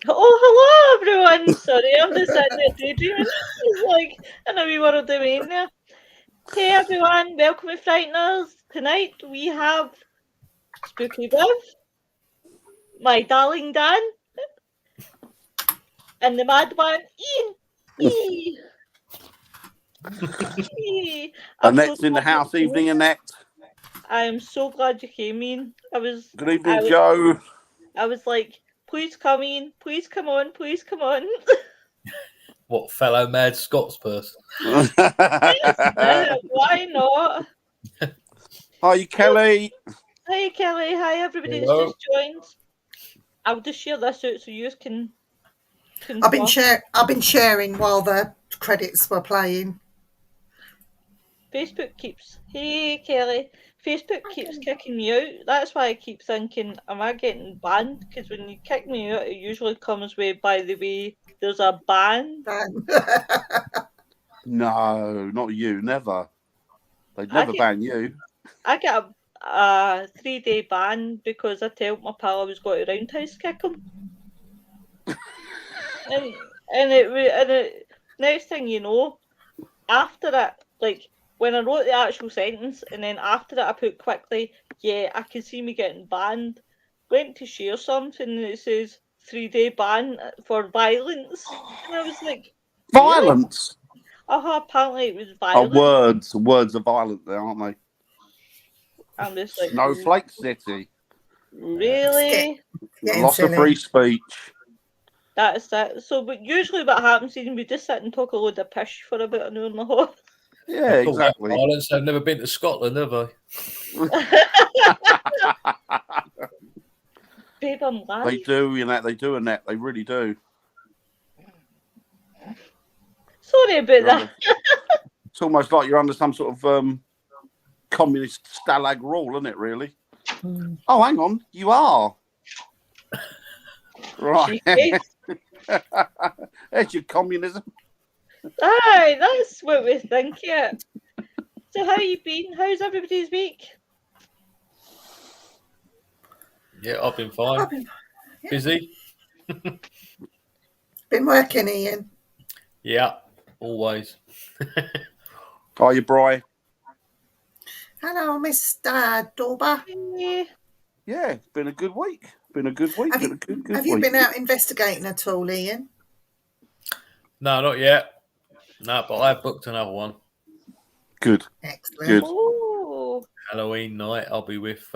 Oh, hello everyone! Sorry, I'm just sitting there daydreaming. It's like in a wee world of mania. Hey everyone, welcome to Frightners. Tonight we have Spooky Biv, my darling Dan, and the mad one, Ian. Eee. Eee. I'm so Annette's in the glad you house. came. Evening, Annette. I am so glad you came in. Good I evening, was, Joe. I was like, please come in, please come on, please come on. What fellow mad Scots person? Why not? Hi, Kelly. Hi Kelly, hi everybody that's Hello. just joined. I'll just share this out so you can I've been talk. I've been sharing while the credits were playing. Facebook keeps Kelly. Facebook keeps kicking me out. That's why I keep thinking, am I getting banned? Because when you kick me out, it usually comes with, by the way, there's a ban. No, not you. Never. They'd never ban you. I get a 3-day ban because I told my pal I was going to roundhouse kick him. and it next thing you know, after it, like when I wrote the actual sentence and then after that I put quickly, yeah, I can see me getting banned. Went to share something and it says 3-day ban for violence. And I was like, Violence? Really? Apparently it was Oh, violent. words are violent there, aren't they? I'm just like, Snowflake City. really? Loss of free speech. That's that. So, but usually what happens is we just sit and talk a load of pish for about an hour and a half. Yeah, exactly. Violence. I've never been to Scotland, have I? Babe, I'm live. They do, you know, they do, Annette. They really do. Sorry about that. It's almost like you're under some sort of communist stalag rule, isn't it, really? Oh, hang on. You are. Right. There's your communism. Aye, that's what we think, yeah. So how you been? How's everybody's week? Yeah, I've been fine. Busy? Been working, Ian? Yeah, always. Are you, Bri? Hello, Mr. Dorber. Yeah, it's been a good week. Have you been out investigating at all, Ian? No, not yet. No, but I've booked another one. Good. Excellent. Good. Oh. Halloween night, I'll be with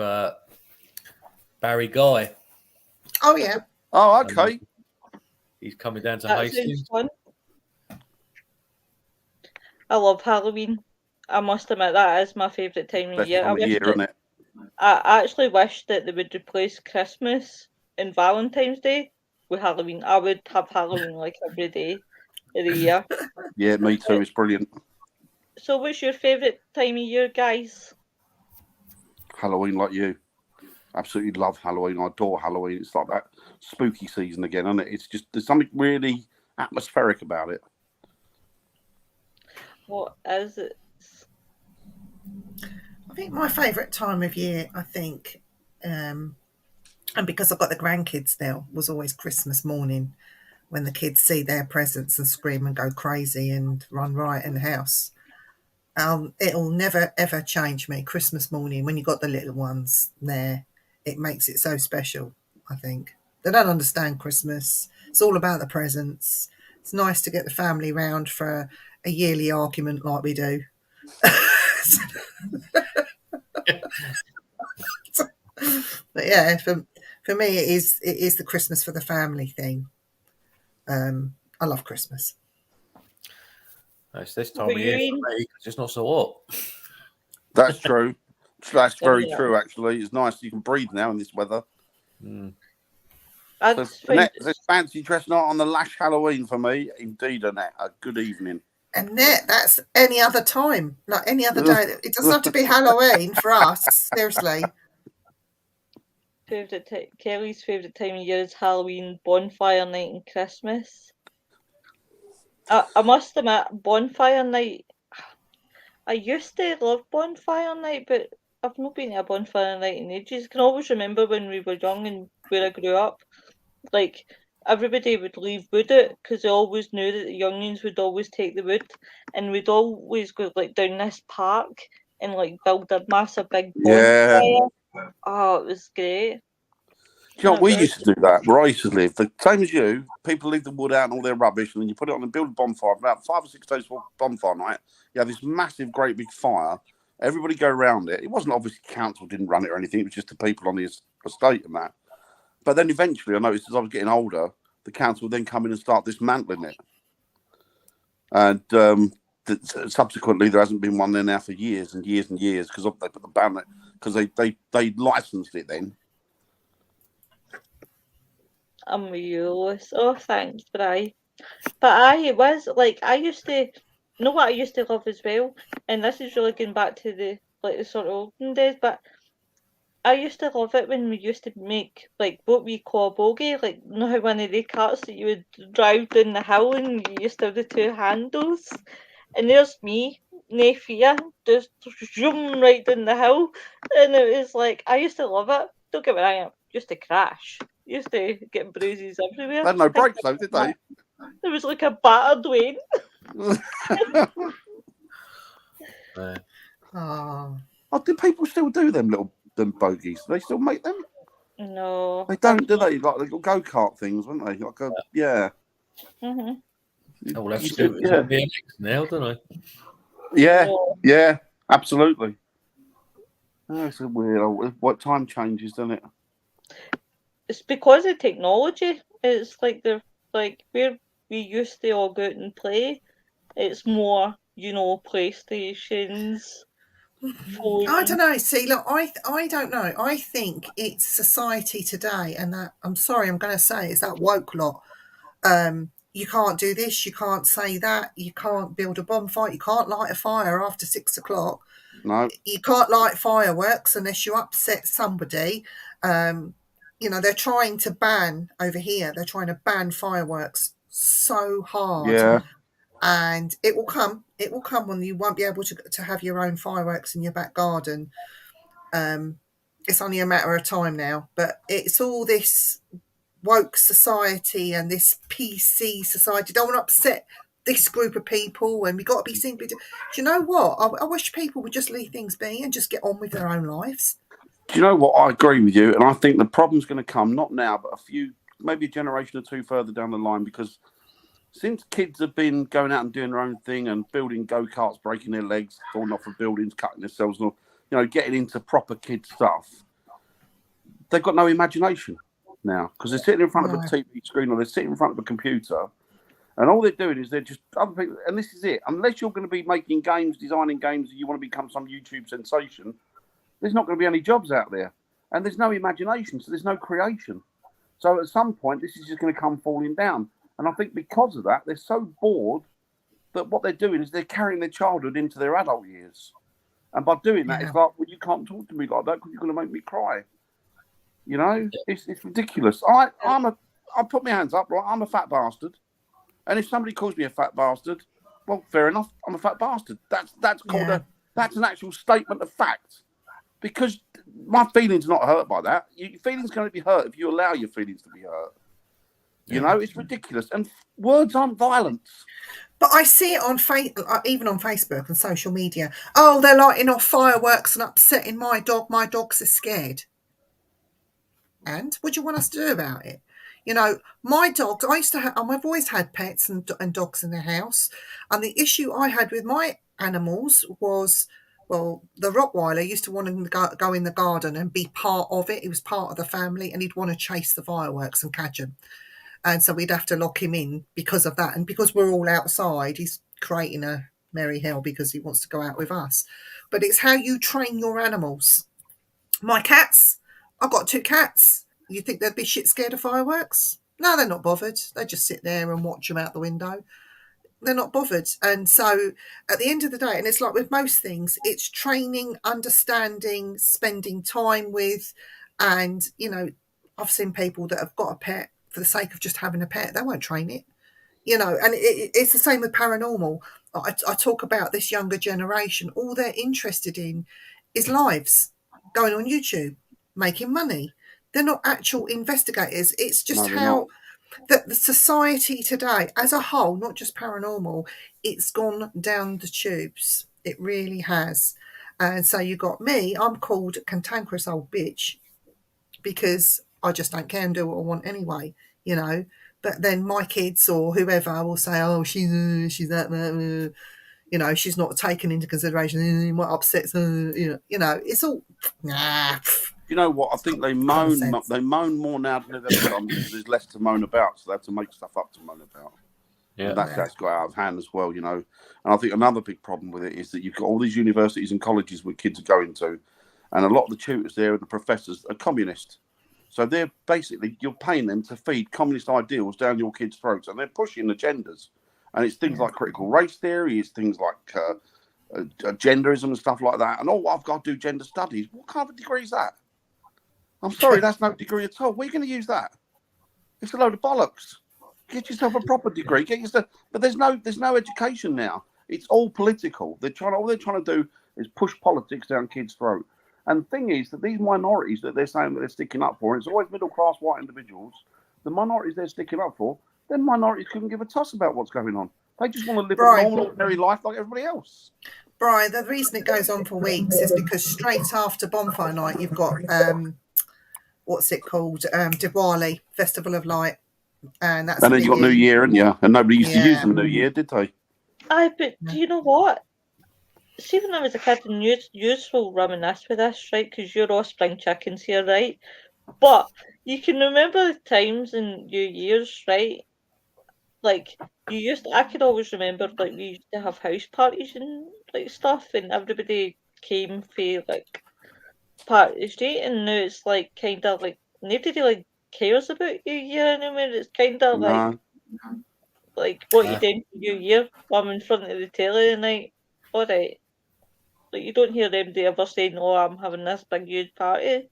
Barry Guy. Oh, yeah. Oh, okay. He's coming down to That Hastings. sounds fun. I love Halloween. I must admit that is my favourite time of year. Isn't it? I actually wish that they would replace Christmas and Valentine's Day with Halloween. I would have Halloween like every day of the year. Yeah, me too. It's brilliant. So what's your favourite time of year, guys? Halloween, like you. Absolutely love Halloween. I adore Halloween. It's like that spooky season again, isn't it? It's just, there's something really atmospheric about it. What is it? I think my favourite time of year, and because I've got the grandkids now, was always Christmas morning when the kids see their presents and scream and go crazy and run riot in the house. It'll never, ever change me. Christmas morning, when you've got the little ones there, it makes it so special, I think. They don't understand Christmas. It's all about the presents. It's nice to get the family round for a yearly argument like we do. But yeah, for me, it is the Christmas for the family thing. I love Christmas. It's this time of year for me because it's not so hot. That's true. That's very true, actually. It's nice. You can breathe now in this weather. So, Annette, there's fancy dress night on the Lash Halloween for me. Indeed, Annette. A good evening. Annette, that's any other time, like any other day. It doesn't have to be Halloween for us, seriously. Kelly's favourite time of year is Halloween, bonfire night and Christmas. I must admit, bonfire night, I used to love bonfire night, but I've not been to a bonfire night in ages. I can always remember when we were young and where I grew up. Like, everybody would leave wood out because they always knew that the youngins would always take the wood, and we'd always go like down this park and like build a massive big Yeah. bonfire. Oh, it was great. Do you know, It we was. used to do that where I used to live. The same as you, people leave the wood out and all their rubbish, and then you put it on and build a bonfire. About 5 or 6 days before bonfire night, you have this massive, great big fire. Everybody go around it. It wasn't obviously council didn't run it or anything. It was just the people on the estate and that. But then eventually, I noticed as I was getting older, the council would then come in and start dismantling it. And subsequently, there hasn't been one there now for years and years and years because they put the ban it because they licensed it then. Unreal. Oh, thanks, Bri. But it was like I used to know what I used to love as well, and this is really going back to the sort of olden days. But I used to love it when we used to make like what we call a bogey, like you know how one of the carts that you would drive down the hill and you used to have the 2 handles, and there's me, no fear, just zoom right down the hill, and it was like I used to love it. Don't get me wrong, I used to crash. Used to get bruises everywhere. They had no brakes though, did they? There was like a battered Wayne. Oh, Do people still do them bogies? Do they still make them? No. They don't, do they? Like little go-kart things, weren't they? Like yeah. Mm-hmm. Oh, well, that's stupid. Yeah. BMX now, don't I? Yeah, No. yeah, absolutely. Oh, it's a weird. What time changes, doesn't it? It's because of technology. It's like they're like where we used to all go out and play. It's more, PlayStations. I don't know. See, look, I don't know. I think it's society today, and that I'm sorry, I'm going to say it's that woke lot. You can't do this, you can't say that, you can't build a bonfire, you can't light a fire after 6 o'clock. No. You can't light fireworks unless you upset somebody. They're trying to ban over here. They're trying to ban fireworks so hard. Yeah. And it will come. It will come when you won't be able to have your own fireworks in your back garden. It's only a matter of time now. But it's all this woke society and this PC society. Don't want to upset this group of people, and we got to be simply. Do you know what? I wish people would just leave things be and just get on with their own lives. Do you know what? I agree with you, and I think the problem's going to come not now, but maybe a generation or two further down the line, because since kids have been going out and doing their own thing and building go-karts, breaking their legs, falling off of buildings, cutting themselves, getting into proper kid stuff, they've got no imagination now because they're sitting in front of a TV screen or they're sitting in front of a computer, and all they're doing is they're just other people. And this is it. Unless you're going to be making games, designing games, and you want to become some YouTube sensation, there's not going to be any jobs out there, and there's no imagination, so there's no creation. So at some point, this is just going to come falling down. And I think because of that, they're so bored that what they're doing is they're carrying their childhood into their adult years. And by doing that, it's like, well, you can't talk to me like that because you're going to make me cry. It's ridiculous. I put my hands up, right? I'm a fat bastard. And if somebody calls me a fat bastard, well, fair enough. I'm a fat bastard. That's called that's an actual statement of fact. Because my feelings are not hurt by that. Your feelings are going to be hurt if you allow your feelings to be hurt. It's ridiculous. And words aren't violence. But I see it on even on Facebook and social media. Oh, they're lighting off fireworks and upsetting my dog. My dogs are scared. And what do you want us to do about it? My dogs, I've always had pets and dogs in the house. And the issue I had with my animals was, well, the Rottweiler used to want to go in the garden and be part of it. He was part of the family and he'd want to chase the fireworks and catch them. And so we'd have to lock him in because of that. And because we're all outside, he's creating a merry hell because he wants to go out with us. But it's how you train your animals. My cats, I've got 2 cats. You think they'd be shit scared of fireworks? No, they're not bothered. They just sit there and watch them out the window. They're not bothered. And so at the end of the day, and it's like with most things, it's training, understanding, spending time with. And, I've seen people that have got a pet for the sake of just having a pet. They won't train it. And it's the same with paranormal. I talk about this younger generation. All they're interested in is lives, going on YouTube, making money. They're not actual investigators. It's just how that the society today as a whole, not just paranormal, it's gone down the tubes. It really has. And so you got me, I'm called cantankerous old bitch because I just don't care and do what I want anyway, you know. But then my kids or whoever will say, oh, she's that, you know, she's not taken into consideration, what upsets her, you know, it's all, nah. You know what? I think they Common moan. sense. They moan more now than they've ever done because there's less to moan about, so they have to make stuff up to moan about. Yeah. And that's got out of hand as well, you know. And I think another big problem with it is that you've got all these universities and colleges where kids are going to, and a lot of the tutors there and the professors are communist. So they're basically, you're paying them to feed communist ideals down your kids' throats, and they're pushing agendas. And it's things like critical race theory, it's things like genderism and stuff like that. And I've got to do gender studies. What kind of a degree is that? I'm sorry, that's no degree at all. Where are you going to use that? It's a load of bollocks. Get yourself a proper degree. But there's no education now. It's all political. All they're trying to do is push politics down kids' throat. And the thing is that these minorities that they're saying that they're sticking up for, and it's always middle class white individuals. The minorities they're sticking up for, then minorities couldn't give a toss about what's going on. They just want to live a normal, ordinary life like everybody else. Brian, the reason it goes on for weeks is because straight after Bonfire Night, you've got what's it called? Diwali, Festival of Light, and that's. And then you got New Year, and and nobody used to use the New Year, did they? But do you know what? See, when I was a kid, and you will reminisce with this, right? Because you're all spring chickens here, right? But you can remember the times in New Year's, right? Like I could always remember, like we used to have house parties and like stuff, and everybody came for like part of the street, and now it's like kind of like nobody like cares about New Year anymore. It's kind of like what you doing for New Year? I'm in front of the telly tonight. All right, like you don't hear anybody ever saying, "Oh, I'm having this big huge party."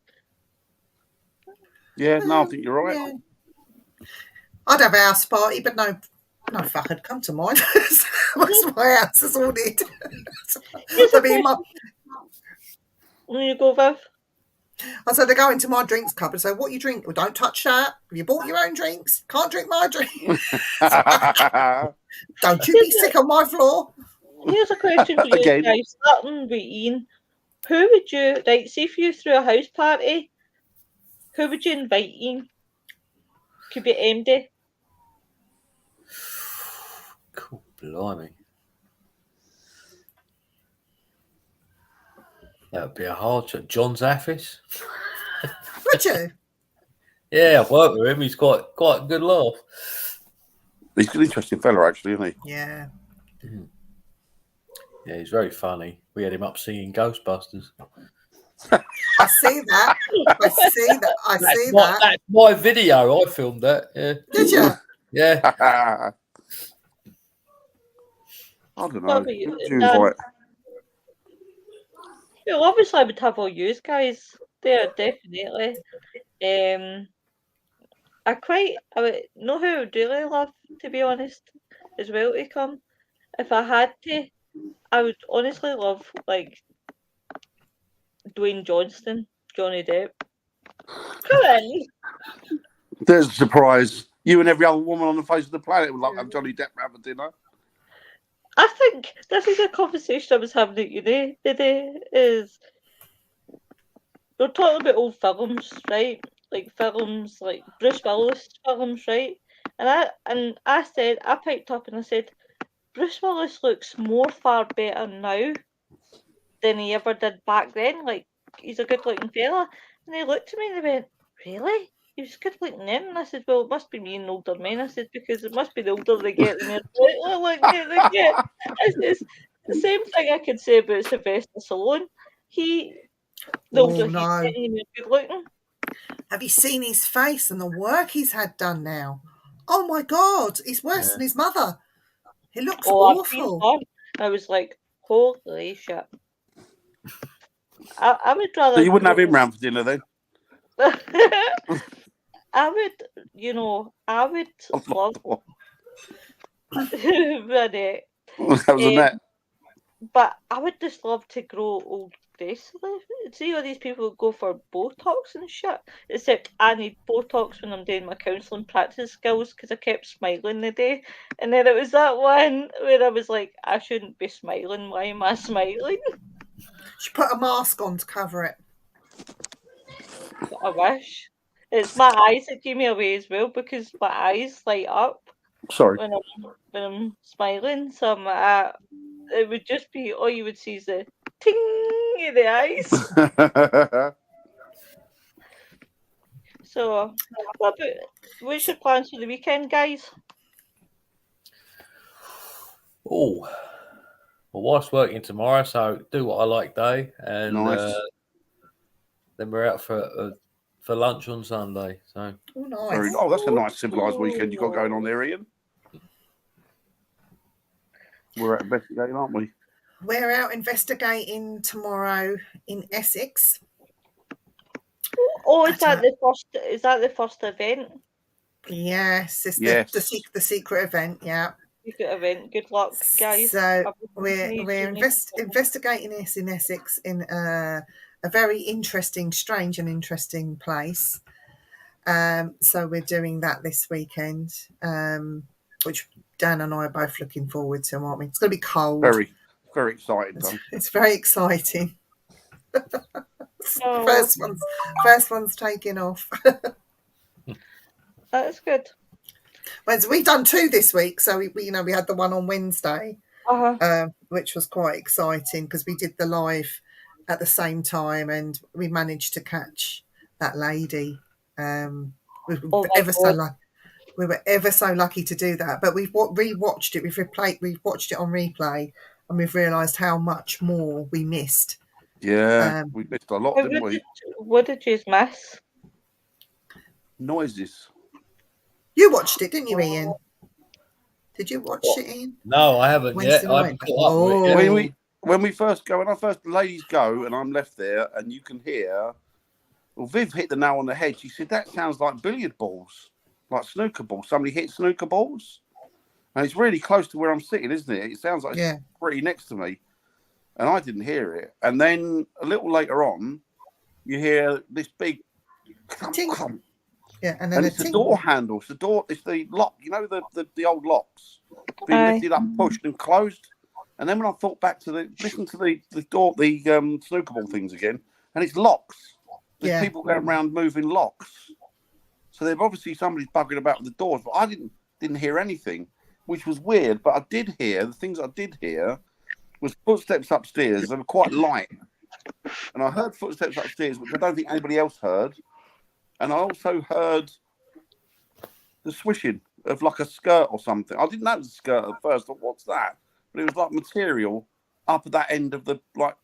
Yeah, no, I think you're right. Yeah. I'd have a house party, but no fucker come to mind. That's my house. That's all it. When you go, Viv? I said they go into my drinks cupboard and say, what you drink? Well, don't touch that. Have you bought your own drinks? Can't drink my drink. Don't you be sick on my floor. Here's a question for you guys. Starting with Ian. Who would you, say if you threw a house party, who would you invite Ian? Could be MD. Cool, blimey. That would be a hard shot. John Zaffis. Would you? Yeah, I've worked with him. He's quite a good laugh. He's an interesting fella, actually, isn't he? Yeah. Yeah, he's very funny. We had him up singing Ghostbusters. I see that. That's my video. I filmed that. Yeah. Did you? Yeah. I don't know. Well, obviously, I would have all you guys there, definitely. I would know who I would really love, to be honest, as well to come. If I had to, I would honestly love, like, Dwayne Johnson, Johnny Depp. Come in. There's a surprise. You and every other woman on the face of the planet would love to have Johnny Depp have a dinner. I think this is a conversation I was having at uni today. Is we're talking about old films, right? Like films, like Bruce Willis films, right? And I said, I piped up and I said, Bruce Willis looks far better now than he ever did back then. Like, he's a good-looking fella. And they looked at me and they went, really? He was good-looking then? And I said, well, it must be me and older men. I said, because it must be the older they get, the more they get. It's the same thing I could say about Sylvester Stallone. The older he's getting, the more good-looking. Have you seen his face and the work he's had done now? Oh, my God. He's worse than his mother. He looks awful. I was like, holy shit. I would rather... So you wouldn't have him round for dinner then? I would love... That was a net. But I would just love to grow old aggressively. See all these people go for Botox and shit. Except I need Botox when I'm doing my counselling practice skills because I kept smiling the day. And then it was that one where I was like, I shouldn't be smiling. Why am I smiling? She put a mask on to cover it. I wish. It's my eyes that give me away as well because my eyes light up Sorry. when I'm smiling. So it would just be all you would see is the ting in the eyes. So, what's your plans for the weekend, guys? Oh, my wife's working tomorrow, so do what I like day, and Nice. then we're out for lunch on Sunday. So Oh, nice. That's a nice civilised weekend you got going on there, Ian. We're out investigating, aren't we? We're out investigating tomorrow in Essex. Oh, is that the first event? Yes, it's Yes. the secret event. Yeah. Secret event. Good luck, guys. So we're investigating this in Essex in a very interesting, strange and interesting place. So we're doing that this weekend, which Dan and I are both looking forward to, aren't we? It's going to be cold. Very, very excited. It's very exciting. Oh. First one's taking off. That's good. Well, we've done 2 this week, so we had the one on Wednesday, which was quite exciting because we did the live at the same time, and we managed to catch that lady. We were ever so lucky to do that. But we've rewatched it. We've watched it on replay, and we've realised how much more we missed. Yeah, we missed a lot, didn't we? What did you miss? Noises. You watched it, didn't you, Ian? Did you watch it, Ian? no, I haven't Wednesday yet. I haven't caught up with it yet. When the ladies go and I'm left there and you can hear, well, Viv hit the nail on the head. She said, that sounds like billiard balls, like snooker balls. Somebody hit snooker balls. And it's really close to where I'm sitting, isn't it? It sounds like it's pretty next to me. And I didn't hear it. And then a little later on, you hear this big clunk. Yeah, and then it's the door handle. It's the lock. You know the old locks being lifted up, pushed, and closed. And then when I thought back to listen to the door, the snooker ball things again, and it's locks. There's people going around moving locks. So they've obviously somebody's bugging about with the doors, but I didn't hear anything, which was weird. But I did hear the things I did hear was footsteps upstairs. They were quite light, and I heard footsteps upstairs, which I don't think anybody else heard. And I also heard the swishing of like a skirt or something. I didn't know it was a skirt at first. I thought, what's that? But it was like material up at that end of like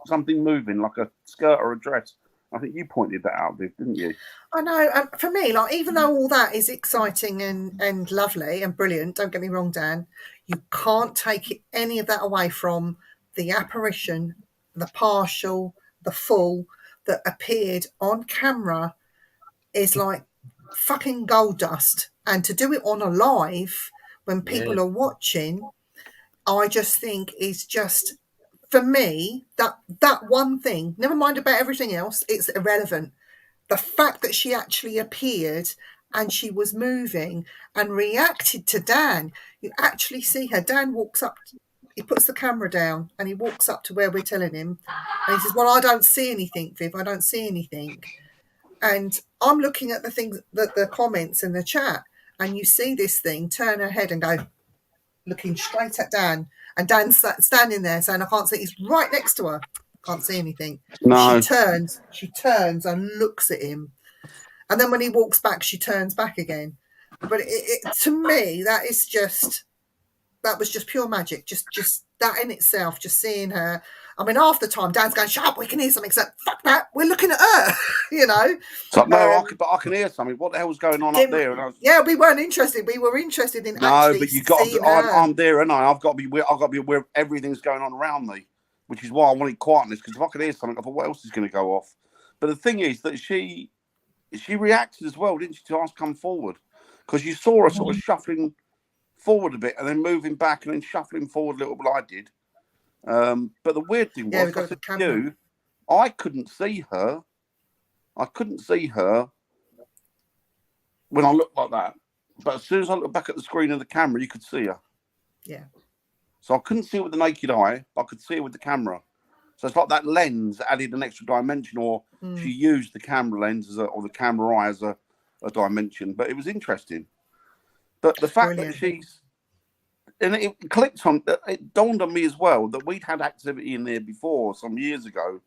something moving, like a skirt or a dress. I think you pointed that out, Viv, didn't you? I know. For me, like, even though all that is exciting and lovely and brilliant, don't get me wrong, Dan, you can't take any of that away from the apparition, the partial, the full that appeared on camera. Is like fucking gold dust, and to do it on a live when people are watching, I just think is just, for me, that one thing, never mind about everything else, it's irrelevant. The fact that she actually appeared and she was moving and reacted to Dan, you actually see her. Dan walks up, he puts the camera down and he walks up to where we're telling him, and he says, well, I don't see anything, Viv, I don't see anything. And I'm looking at the things, the comments in the chat, and you see this thing turn her head and go, looking straight at Dan. And Dan's standing there saying, I can't see. He's right next to her. Can't see anything. No. She turns and looks at him. And then when he walks back, she turns back again. But to me, that was just pure magic. Just that in itself, just seeing her. I mean, half the time, Dan's going, shut up, we can hear something. So, fuck that, we're looking at her, you know. So, no, I can hear something. What the hell's going on up there? And we weren't interested. We were interested in but you got to. I'm there, and I've got to be aware of everything's going on around me, which is why I wanted quietness. Because if I could hear something, I thought, what else is going to go off? But the thing is that she reacted as well, didn't she, to us come forward? Because you saw her sort of shuffling forward a bit and then moving back and then shuffling forward a little bit. I did. But the weird thing was, I said to you, I couldn't see her. I couldn't see her when I looked like that. But as soon as I looked back at the screen of the camera, you could see her. Yeah. So I couldn't see it with the naked eye, but I could see it with the camera. So it's like that lens added an extra dimension, or she used the camera lens or the camera eye as a dimension. But it was interesting. But the fact that she's, and it clicked on, it dawned on me as well that we'd had activity in there before some years ago,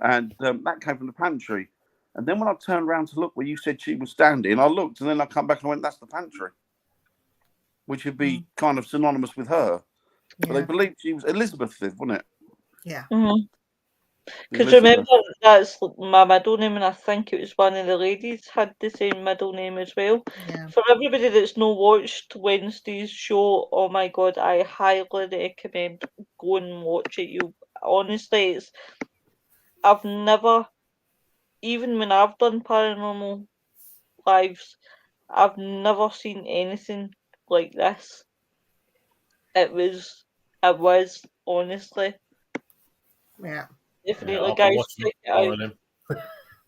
and that came from the pantry. And then when I turned around to look where you said she was standing, I looked, and then I come back and I went, that's the pantry, which would be kind of synonymous with her. Yeah. But they believed she was Elizabeth, wasn't it? Yeah. Because remember, that's my middle name, and I think it was one of the ladies had the same middle name as well. Yeah. For everybody that's not watched Wednesday's show, oh my God, I highly recommend go and watch it. You honestly, I've never, even when I've done paranormal lives, I've never seen anything like this. It was honestly. Yeah. Definitely, guys, check it out.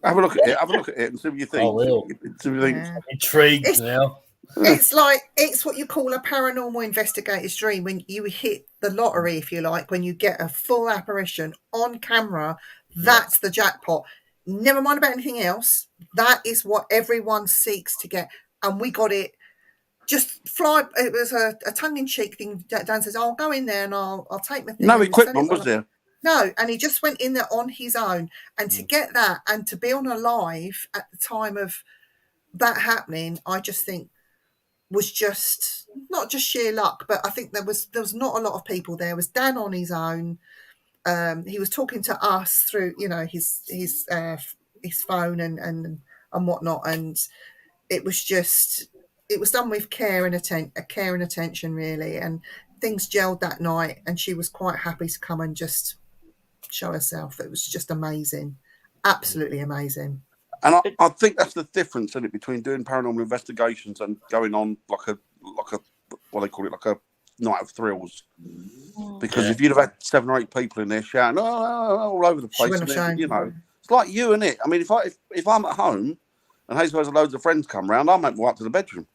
Have a look at it. Have a look at it and see what you think. I will. See what you think. I'm intrigued now. It's like, it's what you call a paranormal investigator's dream, when you hit the lottery, if you like, when you get a full apparition on camera. That's the jackpot. Never mind about anything else. That is what everyone seeks to get. And we got it. Just fly. It was a tongue-in-cheek thing. Dan says, I'll go in there and I'll take my thing. No equipment, was there? No, and he just went in there on his own. And to get that and to be on a live at the time of that happening, I just think was just not just sheer luck, but I think there was not a lot of people there. It was Dan on his own. He was talking to us through, his phone and whatnot, and it was done with care and attention, really, and things gelled that night, and she was quite happy to come and just show herself. It was just amazing, absolutely amazing. And I think that's the difference in it between doing paranormal investigations and going on like a what they call it, like a night of thrills. Because if you'd have had 7 or 8 people in there shouting all over the place, and then, it's like you and it. I mean, if I'm at home and Hazel has loads of friends come round, I make my way up to the bedroom.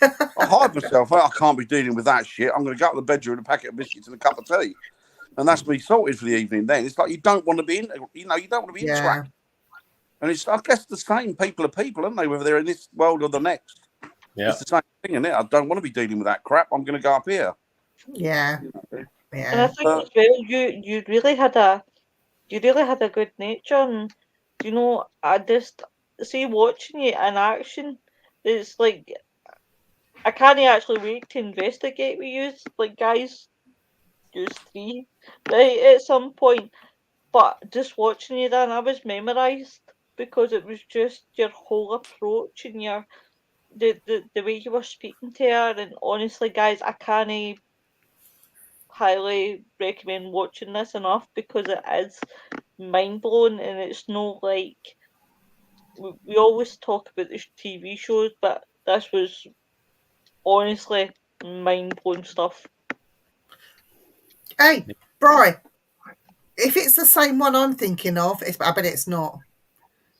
I hide myself. I can't be dealing with that shit. I'm going to go up to the bedroom with a packet of biscuits and a cup of tea, and that's me sorted for the evening. Then it's like you don't want to be interacting. And it's, I guess, the same. People are people, aren't they? Whether they're in this world or the next. Yeah. It's the same thing, isn't it? I don't want to be dealing with that crap. I'm going to go up here. Yeah. Yeah. And I think as well, you really had a good nature, and I just see watching you in action. It's like I can't actually wait to investigate with you, like guys, you 3, right at some point. But just watching you, Dan, I was memorised because it was just your whole approach and the way you were speaking to her. And honestly, guys, I can't highly recommend watching this enough because it is mind blowing, and it's not like we always talk about the TV shows, but this was honestly mind blowing stuff. Hey, Bri, if it's the same one I'm thinking of, I bet it's not.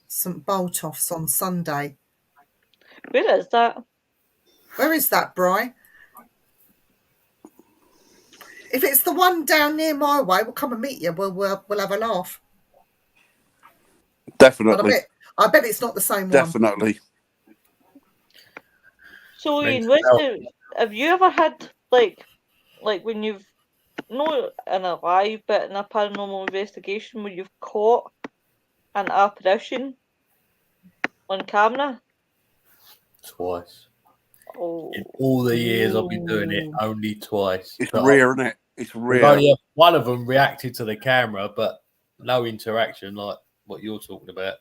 St Boltoff's on Sunday. Where is that? Where is that, Bri? If it's the one down near my way, we'll come and meet you. We'll have a laugh. Definitely. I bet it's not the same one. Definitely. So, Ian, have you ever had like when you've not in a live, but in a paranormal investigation where you've caught an apparition on camera? Twice. Oh. In all the years I've been doing it, only twice. It's rare, isn't it? It's rare. Only one of them reacted to the camera, but no interaction like what you're talking about.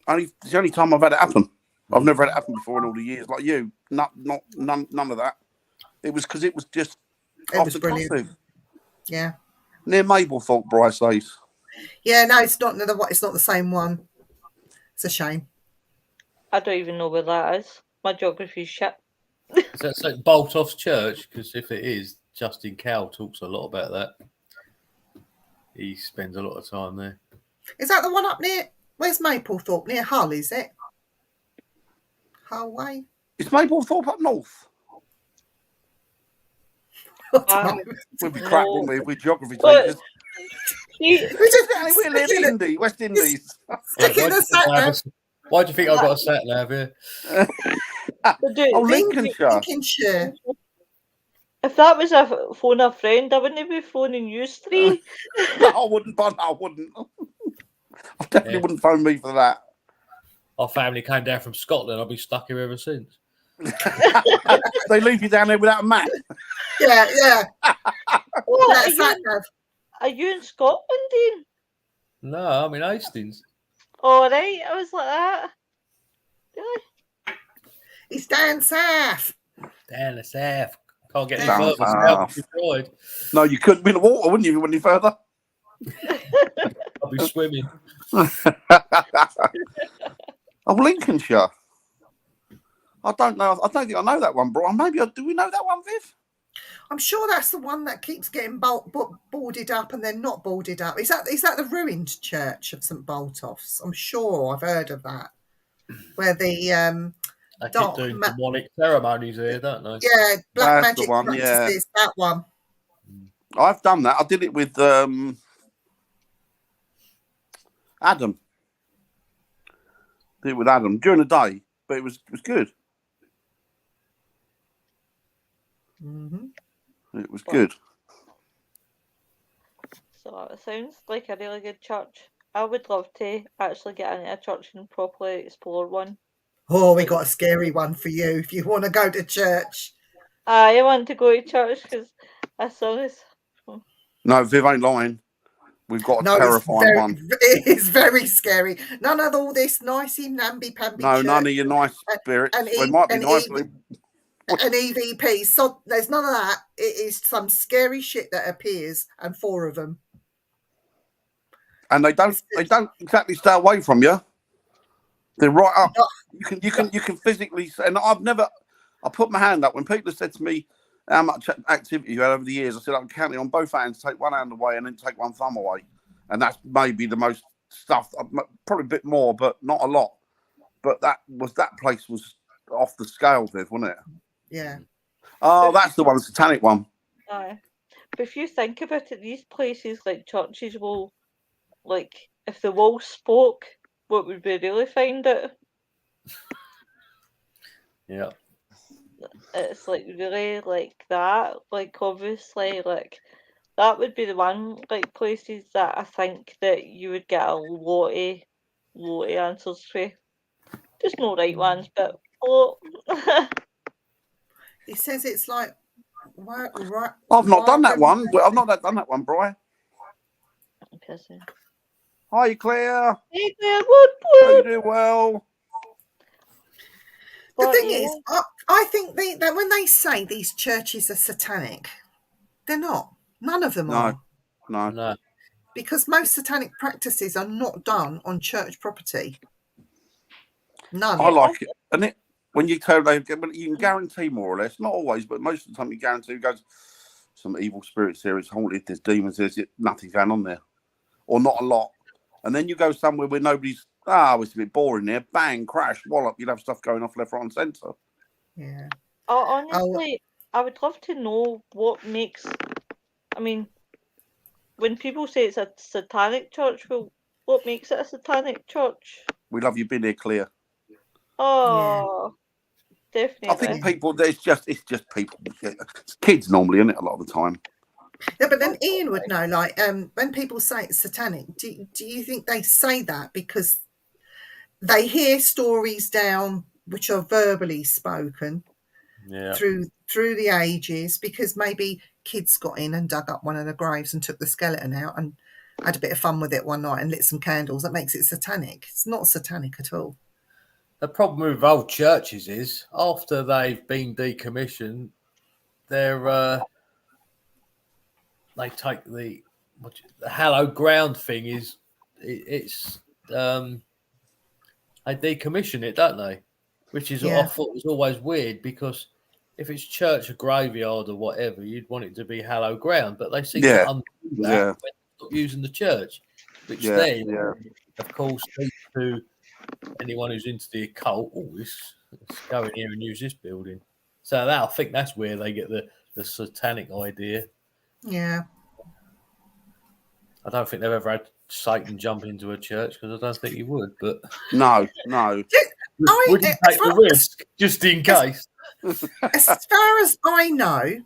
It's the only time I've had it happen. I've never had it happen before in all the years, like you. None of that. It was because it was just it was brilliant. Cuff. Yeah. Near Mablethorpe, Bryce says. Yeah, no, it's not the same one. It's a shame. I don't even know where that is. My geography's shit. Is that St Boltoff's Church? Because if it is, Justin Cowell talks a lot about that. He spends a lot of time there. Is that the one up near? Where's Maplethorpe? Near Hull, is it? Hull Way? It's Maplethorpe up north. We'd be crap, wouldn't we, if we're geography teachers? We're in West Indies. Sticking the sat nav. Why do you think I've got a sat nav here? Lincolnshire. Lincolnshire. If that was a phone a friend, I wouldn't be phoning you three. No, I wouldn't. I definitely wouldn't phone me for that. Our family came down from Scotland. I've been stuck here ever since. They leave you down there without a map. Yeah. Are you in Scotland, Dean? No, I'm in Hastings. All right, I was like that. Really? He's down south. Down the south. Can't get any Down further south. south. No, you couldn't be in the water, wouldn't you, any further? I'll be swimming. Oh, Lincolnshire. I don't know. I don't think I know that one, Brian. Maybe do we know that one, Viv? I'm sure that's the one that keeps getting boarded up and then not boarded up. Is that the ruined church of St Boltoff's? I'm sure I've heard of that. Where the I keep doing demonic ceremonies here, don't I? Yeah, black That's magic the one, practices. yeah. That one. I've done that. I did it with Adam. Did it with Adam during the day, but it was good. Mm-hmm. It was good. So it sounds like a really good church. I would love to actually get into a church and properly explore one. Oh, we got a scary one for you if you want to go to church. I want to go to church because I saw this. No, Viv ain't lying. We've got a terrifying one. It is very scary. None of all this nicey namby-pamby church. None of your nice spirits. They might be nice. An EVP. So there's none of that. It is some scary shit that appears, and 4 of them. And they don't exactly stay away from you. They're right up. You can physically. And I put my hand up when people have said to me how much activity you had over the years. I said I can count it on both hands. Take one hand away and then take one thumb away, and that's maybe the most stuff. Probably a bit more, but not a lot. But that place was off the scale, Viv, wasn't it? Yeah. Oh, that's the one, the satanic one. Aye. But if you think about it, these places like churches will, like, if the walls spoke, what would we really find out? Yeah. It's like really like that. Like obviously, like that would be the one like places that I think that you would get a lot of answers to. Just no right ones, but It says it's like. I've not done that one. I've not done that one, Brian. Hi, Claire. Hey, Claire. How you doing? Well. The thing is, I think that when they say these churches are satanic, they're not. None of them are. No. Because most satanic practices are not done on church property. None. I like it. And when you tell them, you can guarantee more or less, not always, but most of the time you guarantee it goes, some evil spirits here, it's haunted, there's demons, there's nothing's going on there. Or not a lot. And then you go somewhere where nobody's, it's a bit boring there, bang, crash, wallop, you'd have stuff going off left, right and centre. Yeah. Honestly, I would love to know what makes, I mean, when people say it's a satanic church, well, what makes it a satanic church? We love you being here, Claire. Oh, yeah. Definitely. I think people, it's just people. It's kids normally, isn't it, a lot of the time? Yeah, but then Ian would know, like, when people say it's satanic, do you think they say that because they hear stories down which are verbally spoken through the ages, because maybe kids got in and dug up one of the graves and took the skeleton out and had a bit of fun with it one night and lit some candles? That makes it satanic. It's not satanic at all. The problem with old churches is after they've been decommissioned, they take the hallowed ground thing is it's they decommission it, don't they? Which is what I thought was always weird, because if it's church or graveyard or whatever, you'd want it to be hallowed ground, but they seem to undo that when they stop using the church. which Yeah, then, yeah. of course, leads to anyone who's into the occult. Oh, let's go in here and use this building. So I think that's where they get the satanic idea. Yeah. I don't think they've ever had Satan jump into a church because I don't think he would. But No. would he take the risk just in case? As far as I know,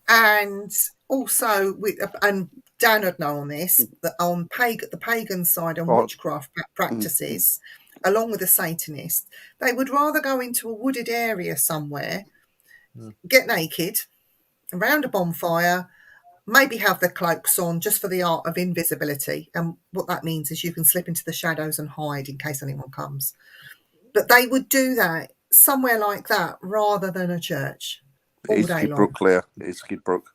and also and Dan would know on this, that on the pagan side and witchcraft practices, along with the Satanists, they would rather go into a wooded area somewhere, get naked, around a bonfire, maybe have their cloaks on just for the art of invisibility. And what that means is you can slip into the shadows and hide in case anyone comes. But they would do that somewhere like that rather than a church all It's day long. Skid Claire. It's Skid Brook.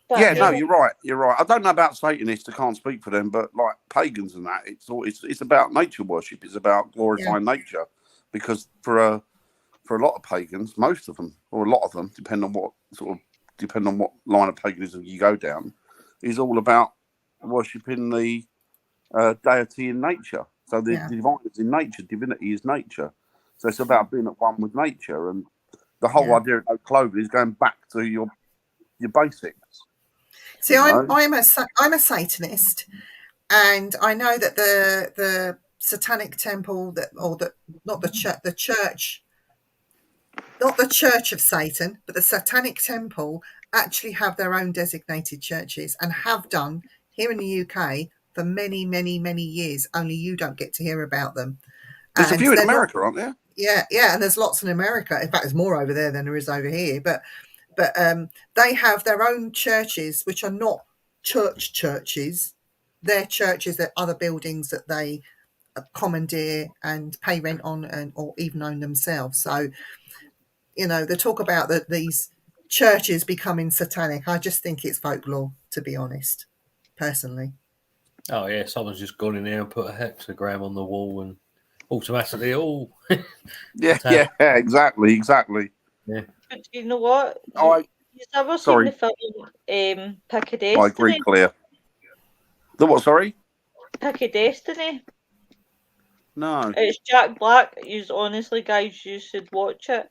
But Yeah, no, you're right. You're right. I don't know about Satanists. I can't speak for them, but like pagans and that, it's about nature worship. It's about glorifying nature, because for a lot of pagans, most of them, or a lot of them, depending on what line of paganism you go down, is all about worshipping the deity in nature. So the divine is in nature, divinity is nature. So it's about being at one with nature, and the whole idea of no clothing is going back to your basics. See, I'm a Satanist, and I know that the Satanic Temple not the church, not the Church of Satan, but the Satanic Temple actually have their own designated churches and have done here in the UK for many, many, many years. Only you don't get to hear about them. There's a few in America, aren't there? Yeah, and there's lots in America. In fact, there's more over there than there is over here. But they have their own churches, which are not churches. They're churches that other buildings that they commandeer and pay rent on, or even own themselves. So, they talk about these churches becoming satanic. I just think it's folklore, to be honest, personally. Oh yeah, someone's just gone in there and put a hexagram on the wall and automatically, yeah, exactly. Yeah. But you know what? You've never seen the film Pick a Destiny? I agree, Claire. The what? Sorry. Pick a Destiny. No. It's Jack Black. Honestly, guys, you should watch it.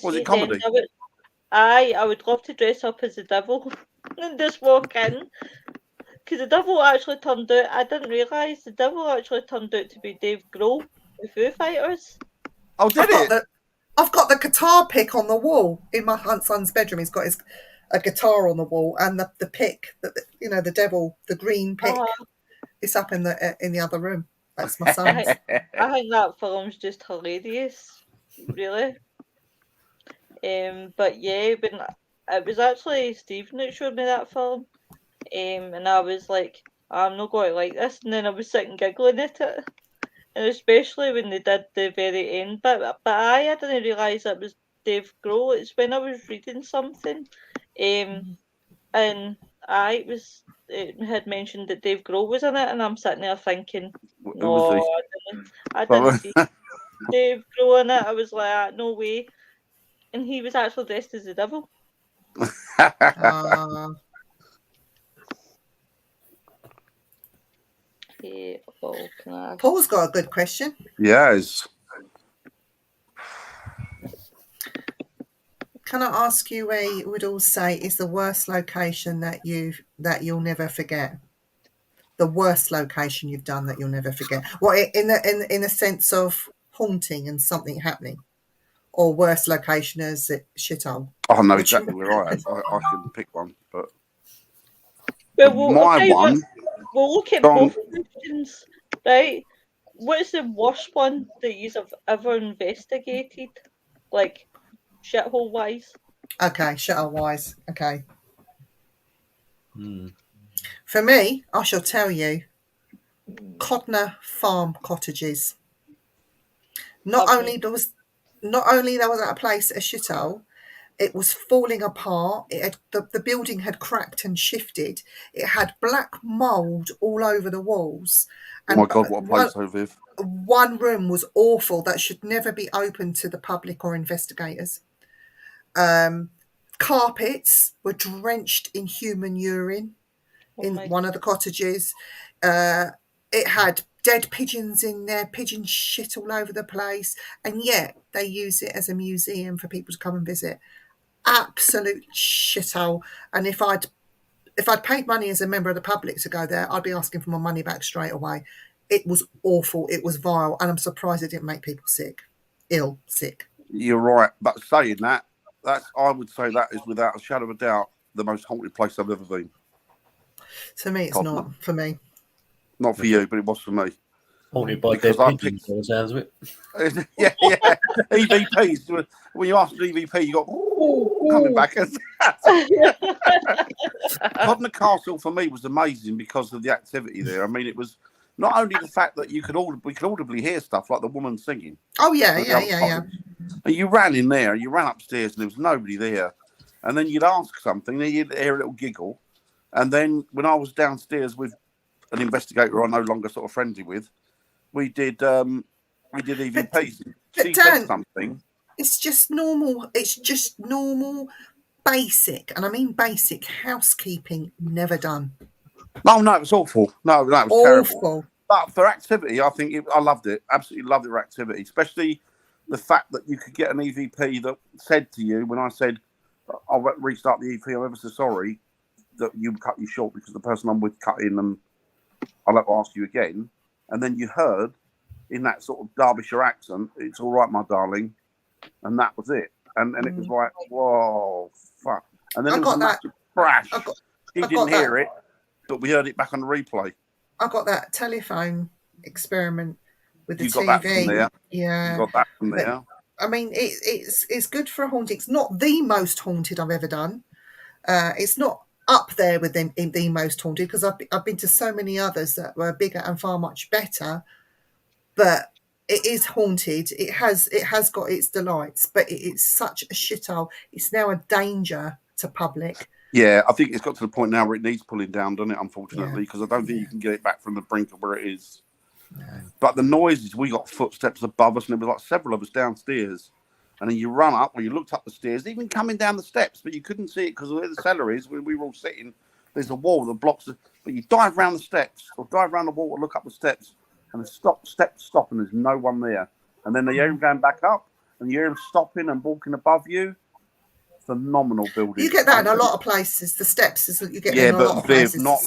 Was it comedy? I would love to dress up as the devil and just walk in. Because the devil actually turned out, I didn't realise, the devil actually turned out to be Dave Grohl, the Foo Fighters. Oh, did it? I've got the guitar pick on the wall in my son's bedroom. He's got a guitar on the wall, and the pick, the devil, the green pick, it's up in the other room. That's my son's. I think that film's just hilarious, really. But yeah, it was actually Stephen that showed me that film, and I was like, I'm not going to like this, and then I was sitting giggling at it, and especially when they did the very end bit. But I didn't realise it was Dave Grohl. It's when I was reading something, and it had mentioned that Dave Grohl was in it, and I'm sitting there thinking, no, I didn't see Dave Grohl in it. I was like, no way. And he was actually dressed as the devil. Paul's got a good question. Yes. Can I ask you where you would all say is the worst location that you'll never forget? The worst location you've done that you'll never forget. Well, in a sense of haunting and something happening, or worst location as shithole. I know exactly where I am. I can pick one, but we'll look at both questions, right? What's the worst one that you've ever investigated, like shithole wise? Okay, shithole wise. Okay. For me, I shall tell you, Codner Farm cottages. Not only there was that place a shithole, it was falling apart. The building had cracked and shifted. It had black mould all over the walls. And oh my God, what a place, Viv. One room was awful that should never be open to the public or investigators. Carpets were drenched in human urine in one of the cottages. It had dead pigeons in there, pigeon shit all over the place, and yet they use it as a museum for people to come and visit. Absolute shithole. And if I'd paid money as a member of the public to go there, I'd be asking for my money back straight away. It was awful. It was vile, and I'm surprised it didn't make people sick. You're right, but saying that, I would say that is without a shadow of a doubt the most haunted place I've ever been. To me, it's not. For me, not for you, but it was for me. Haunted by dead pigeons, by the sounds of it. yeah. EVPs. When you ask an EVP, you got coming back. Codner Castle for me was amazing because of the activity there. I mean, it was not only the fact that we could audibly hear stuff like the woman singing. Oh yeah. And you ran in there, you ran upstairs, and there was nobody there. And then you'd ask something, and you'd hear a little giggle. And then when I was downstairs with an investigator I'm no longer sort of friendly with, we did EVPs. She said something. It's just normal. It's just normal, basic, and I mean basic housekeeping never done. No, it was awful. No, it was awful. Terrible. But for activity, I think I loved it. Absolutely loved it for activity, especially the fact that you could get an EVP that said to you when I said, I'll restart the EVP, I'm ever so sorry that you cut you short because the person I'm with cut in and I'll have to ask you again. And then you heard in that sort of Derbyshire accent, it's all right, my darling. And that was it. And it was like, whoa, fuck. And then it was a massive crash. She didn't hear it, but we heard it back on the replay. I got that telephone experiment with the TV. Got that from there. Yeah. You got that from there. I mean, it's good for a haunting. It's not the most haunted I've ever done. It's not up there with the most haunted because I've been to so many others that were bigger and far much better. But it is haunted. It has got its delights, but it's such a shithole. It's now a danger to public. Yeah, I think it's got to the point now where it needs pulling down, doesn't it? Unfortunately, because I don't think you can get it back from the brink of where it is. No. But the noises, we got footsteps above us, and there was like several of us downstairs. And then you run up, or you looked up the stairs, even coming down the steps, but you couldn't see it because where the cellar is, where we were all sitting, there's a wall that blocks it. But you dive around the steps, or dive around the wall, or look up the steps, and the steps stop, and there's no one there. And then you hear him going back up, and you hear him stopping and walking above you. Phenomenal building. You get that in a lot of places. The steps is that you get in a lot of places. Not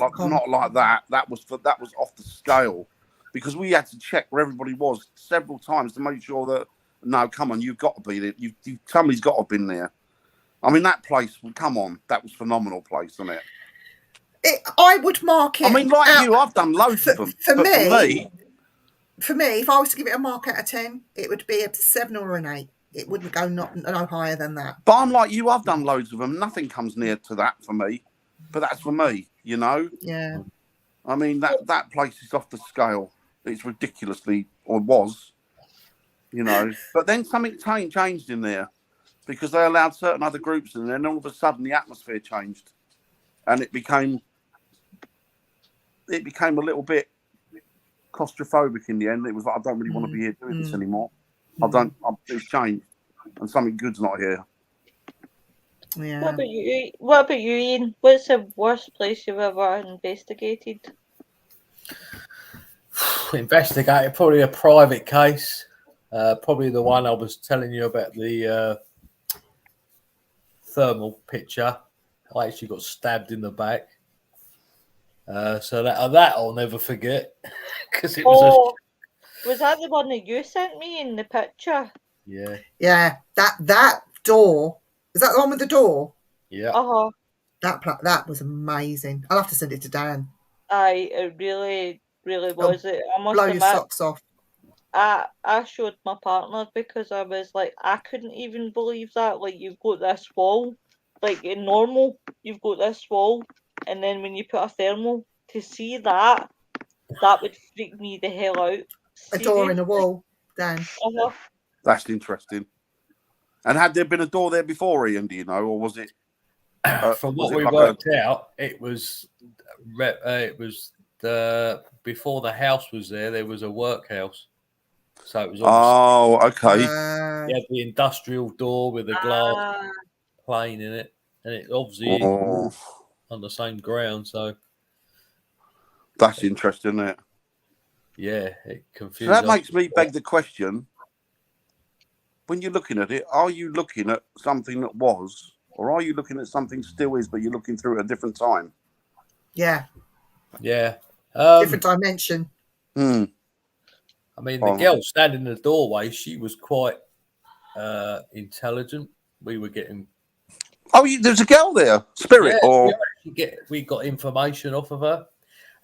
like that. That was off the scale, because we had to check where everybody was several times to make sure that no, come on, you've got to be there. Somebody's got to have been there. I mean, that place. Come on, that was a phenomenal place, isn't it? I would mark it. I mean, like you, I've done loads of them. For me, if I was to give it a mark out of 10, it would be a 7 or an 8. It wouldn't go no higher than that. But I'm like you, I've done loads of them. Nothing comes near to that for me. But that's for me, you know? Yeah. I mean, that place is off the scale. It's ridiculously, or was, you know. But then something changed in there because they allowed certain other groups in, and then all of a sudden the atmosphere changed. And it became a little bit claustrophobic in the end. It was like, I don't really want to be here doing this anymore. It's changed, and something good's not here. Yeah. What about you, Ian? What's the worst place you've ever investigated? Investigated, probably a private case. Probably the one I was telling you about, the thermal picture. I actually got stabbed in the back. So that I'll never forget, because it was Was that the one that you sent me in the picture? Yeah. Yeah. That door. Is that the one with the door? Yeah. Uh-huh. That was amazing. I'll have to send it to Dan. It really, really was. I must blow admit, your socks off. I showed my partner because I was like, I couldn't even believe that. Like, you've got this wall. Like, in normal, you've got this wall. And then when you put a thermal, to see that would freak me the hell out. A door in a wall, Dan. Uh-huh. That's interesting. And had there been a door there before, Ian, do you know, or was it? From what we worked out, it was before the house was there was a workhouse. So it was. Okay. You had the industrial door with a glass plane in it, and it obviously is on the same ground. So That's interesting, isn't it? Yeah, it So confuses. that makes me beg the question: when you're looking at it, are you looking at something that was, or are you looking at something still is, but you're looking through at a different time? Yeah, Yeah. different dimension. Hmm. I mean, the girl standing in the doorway, she was quite intelligent. We were getting. Oh, there's a girl there, spirit, or we got information off of her,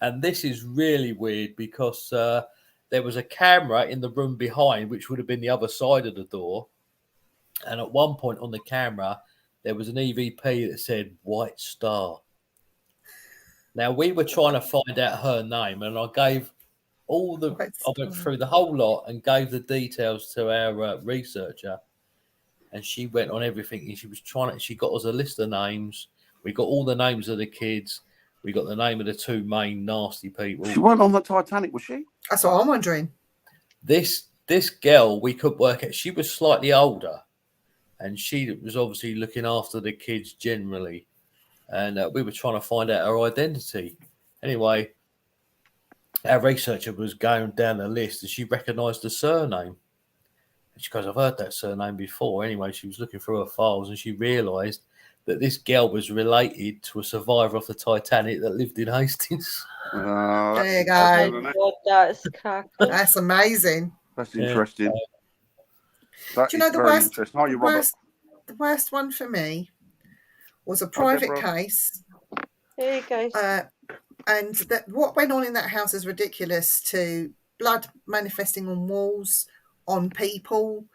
and this is really weird because there was a camera in the room behind, which would have been the other side of the door, and at one point on the camera there was an EVP that said White Star. Now we were trying to find out her name, and I gave I went through the whole lot and gave the details to our researcher, and she went on everything. And she got us a list of names. We got all the names of the kids. We got the name of the two main nasty people. she wasn't on the Titanic, was she? That's what I'm wondering. This girl, we could work out. She was slightly older, and she was obviously looking after the kids generally. And we were trying to find out her identity. Anyway, our researcher was going down the list, and she recognised the surname. And she goes, "I've heard that surname before." Anyway, she was looking through her files, and she realised that this girl was related to a survivor of the Titanic that lived in Hastings. There you go. Oh God, that's crackers. That's amazing. That's interesting. That Do you know is the very worst? interesting. How are you, Robert? The worst one for me was a private case. Hey guys. And what went on in that house is ridiculous. To blood manifesting on walls, on people,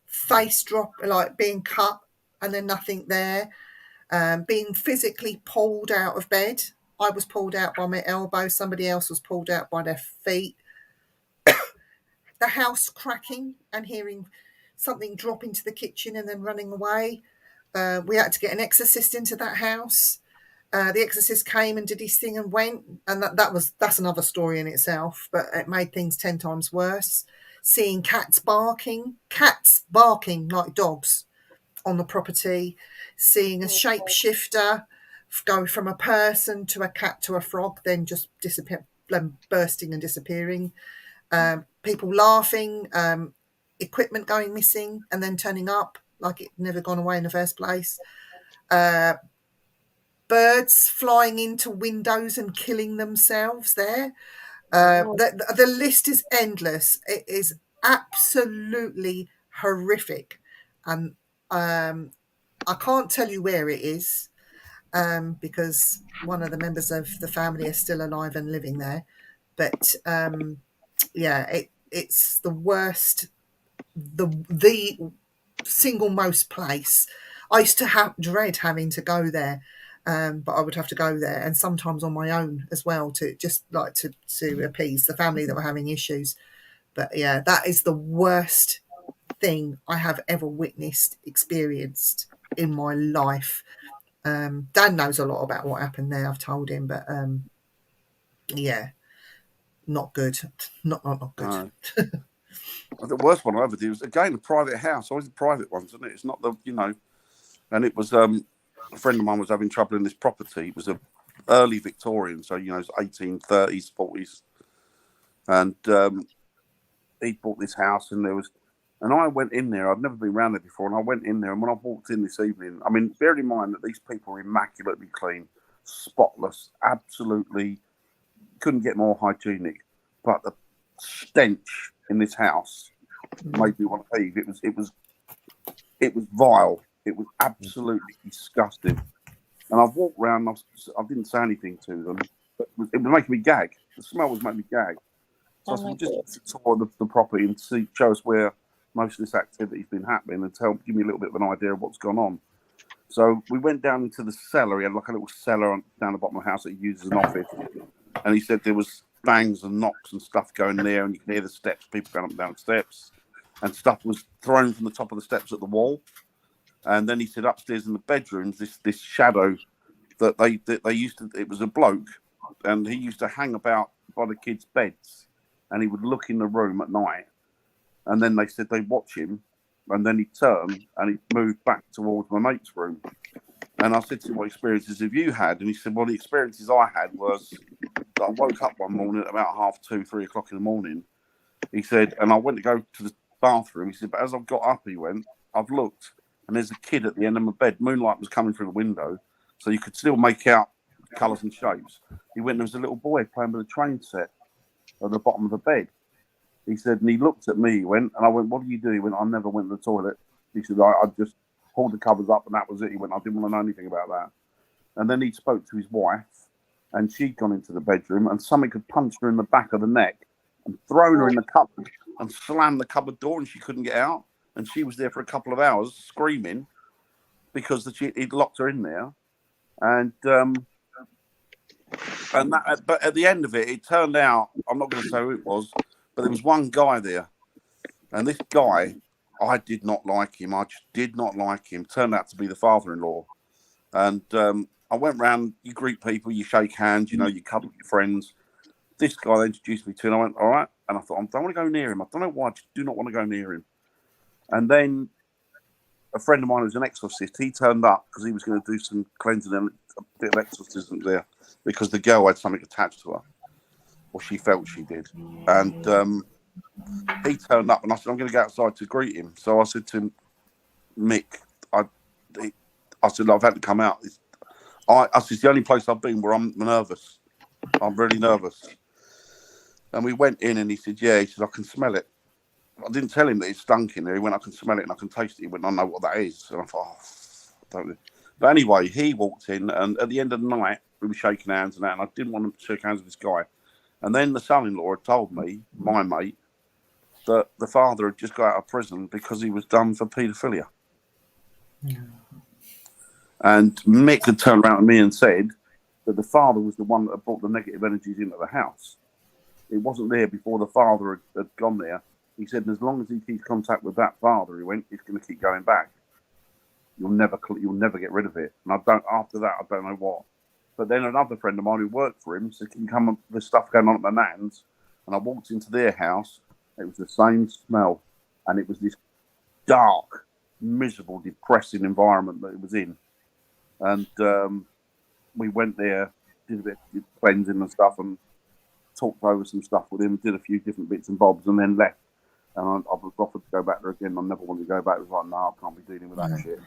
face drop, like being cut and then nothing there, being physically pulled out of bed. I was pulled out by my elbow. Somebody else was pulled out by their feet. The house cracking and hearing something drop into the kitchen and then running away. We had to get an exorcist into that house. The exorcist came and did his thing and went, and that's another story in itself, but it made things 10 times worse. Seeing cats barking like dogs on the property, seeing a shapeshifter go from a person to a cat to a frog, then just disappear, bursting and disappearing. People laughing, equipment going missing and then turning up like it never gone away in the first place. Birds flying into windows and killing themselves there. The list is endless. It is absolutely horrific. And I can't tell you where it is because one of the members of the family is still alive and living there. But it's the worst, the single most place. I used to dread having to go there. But I would have to go there, and sometimes on my own as well, to just like to appease the family that were having issues. But yeah, that is the worst thing I have ever experienced in my life. Dan knows a lot about what happened there. I've told him, but yeah, not good. Not good. No. The worst one I ever did was again a private house. Always the private ones, isn't it? It's not the and it was a friend of mine was having trouble in this property. It was a early Victorian, so it's 1830s, 40s, and he bought this house, and I went in there. I'd never been around there before, and I went in there, and when I walked in this evening, I mean, bear in mind that these people are immaculately clean, spotless, absolutely couldn't get more hygienic, but the stench in this house made me want to leave. It was vile. It was absolutely disgusting. And I've walked around, I didn't say anything to them, but it was making me gag. The smell was making me gag. So I said, just tour the property and show us where most of this activity's been happening and give me a little bit of an idea of what's gone on. So we went down into the cellar. He had like a little cellar down the bottom of the house that he uses as an office. And he said there was bangs and knocks and stuff going there, and you can hear the steps, people going up and down the steps, and stuff was thrown from the top of the steps at the wall. And then he said upstairs in the bedrooms, this shadow that they used to, it was a bloke, and he used to hang about by the kids' beds, and he would look in the room at night, and then they said they'd watch him, and then he'd turn and he'd move back towards my mate's room. And I said to him, what experiences have you had? And he said, well, the experiences I had was that I woke up one morning at about 2:30, 3 o'clock in the morning. He said, and I went to go to the bathroom. He said, but as I've got up, he went, I've looked, and there's a kid at the end of my bed. Moonlight was coming through the window, so you could still make out colours and shapes. He went, there was a little boy playing with a train set at the bottom of the bed. He said, and he looked at me, he went, and I went, what do you do? He went, I never went to the toilet. He said, I just pulled the covers up and that was it. He went, I didn't want to know anything about that. And then he spoke to his wife, and she'd gone into the bedroom, and something had punched her in the back of the neck and thrown her in the cupboard and slammed the cupboard door, and she couldn't get out. And she was there for a couple of hours screaming because he'd locked her in there. And that, but at the end of it, it turned out, I'm not going to say who it was, but there was one guy there. And this guy, I did not like him. I just did not like him. Turned out to be the father-in-law. And I went round, you greet people, you shake hands, you know, you cuddle your friends. This guy introduced me to him, and I went, all right. And I thought, I don't want to go near him. I don't know why, I just do not want to go near him. And then a friend of mine who's an exorcist, he turned up because he was going to do some cleansing and a bit of exorcism there because the girl had something attached to her, or she felt she did. And he turned up, and I said, I'm going to go outside to greet him. So I said to him, Mick, I said, I've had to come out. I said, it's the only place I've been where I'm nervous. I'm really nervous. And we went in, and he said, yeah. He said, I can smell it. I didn't tell him that it stunk in there. He went, I can smell it and I can taste it. He went, I know what that is. And I thought, I don't know. But anyway, he walked in, and at the end of the night, we were shaking hands and that, and I didn't want to shake hands with this guy. And then the son-in-law had told me, my mate, that the father had just got out of prison because he was done for paedophilia. Yeah. And Mick had turned around to me and said that the father was the one that had brought the negative energies into the house. It wasn't there before the father had gone there. He said, as long as he keeps contact with that father, he went, he's going to keep going back. You'll never get rid of it. And after that, I don't know what. But then another friend of mine who worked for him said, can you come up, there's stuff going on at my nan's. And I walked into their house. It was the same smell. And it was this dark, miserable, depressing environment that it was in. And we went there, did a bit of cleansing and stuff, and talked over some stuff with him, did a few different bits and bobs, and then left. And I was offered to go back there again. I never wanted to go back. It was like, no, I can't be dealing with that shit.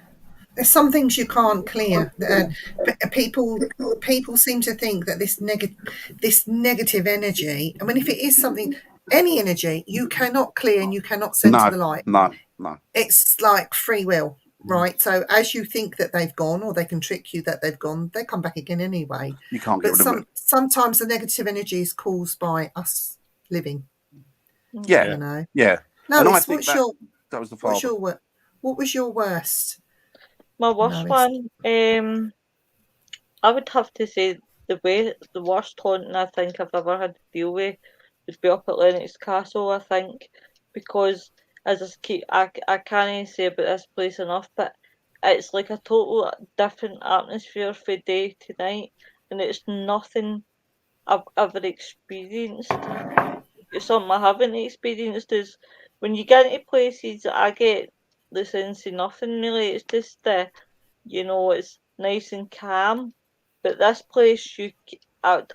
There's some things you can't clear. People seem to think that this negative energy, I mean, if it is something, any energy, you cannot clear and you cannot send to the light. No. It's like free will, right? So as you think that they've gone, or they can trick you that they've gone, they come back again anyway. You can't get rid of it. Sometimes the negative energy is caused by us living. Yeah. You know? Yeah. No, and I think that was the father. What was your worst? My worst one, I would have to say the worst haunting I think I've ever had to deal with would be up at Lennox Castle, I think, because as I can't say about this place enough, but it's like a total different atmosphere from day to night, and it's nothing I've ever experienced. It's something I haven't experienced. Is when you get into places, I get the sense of nothing really. It's just it's nice and calm. But this place, I'd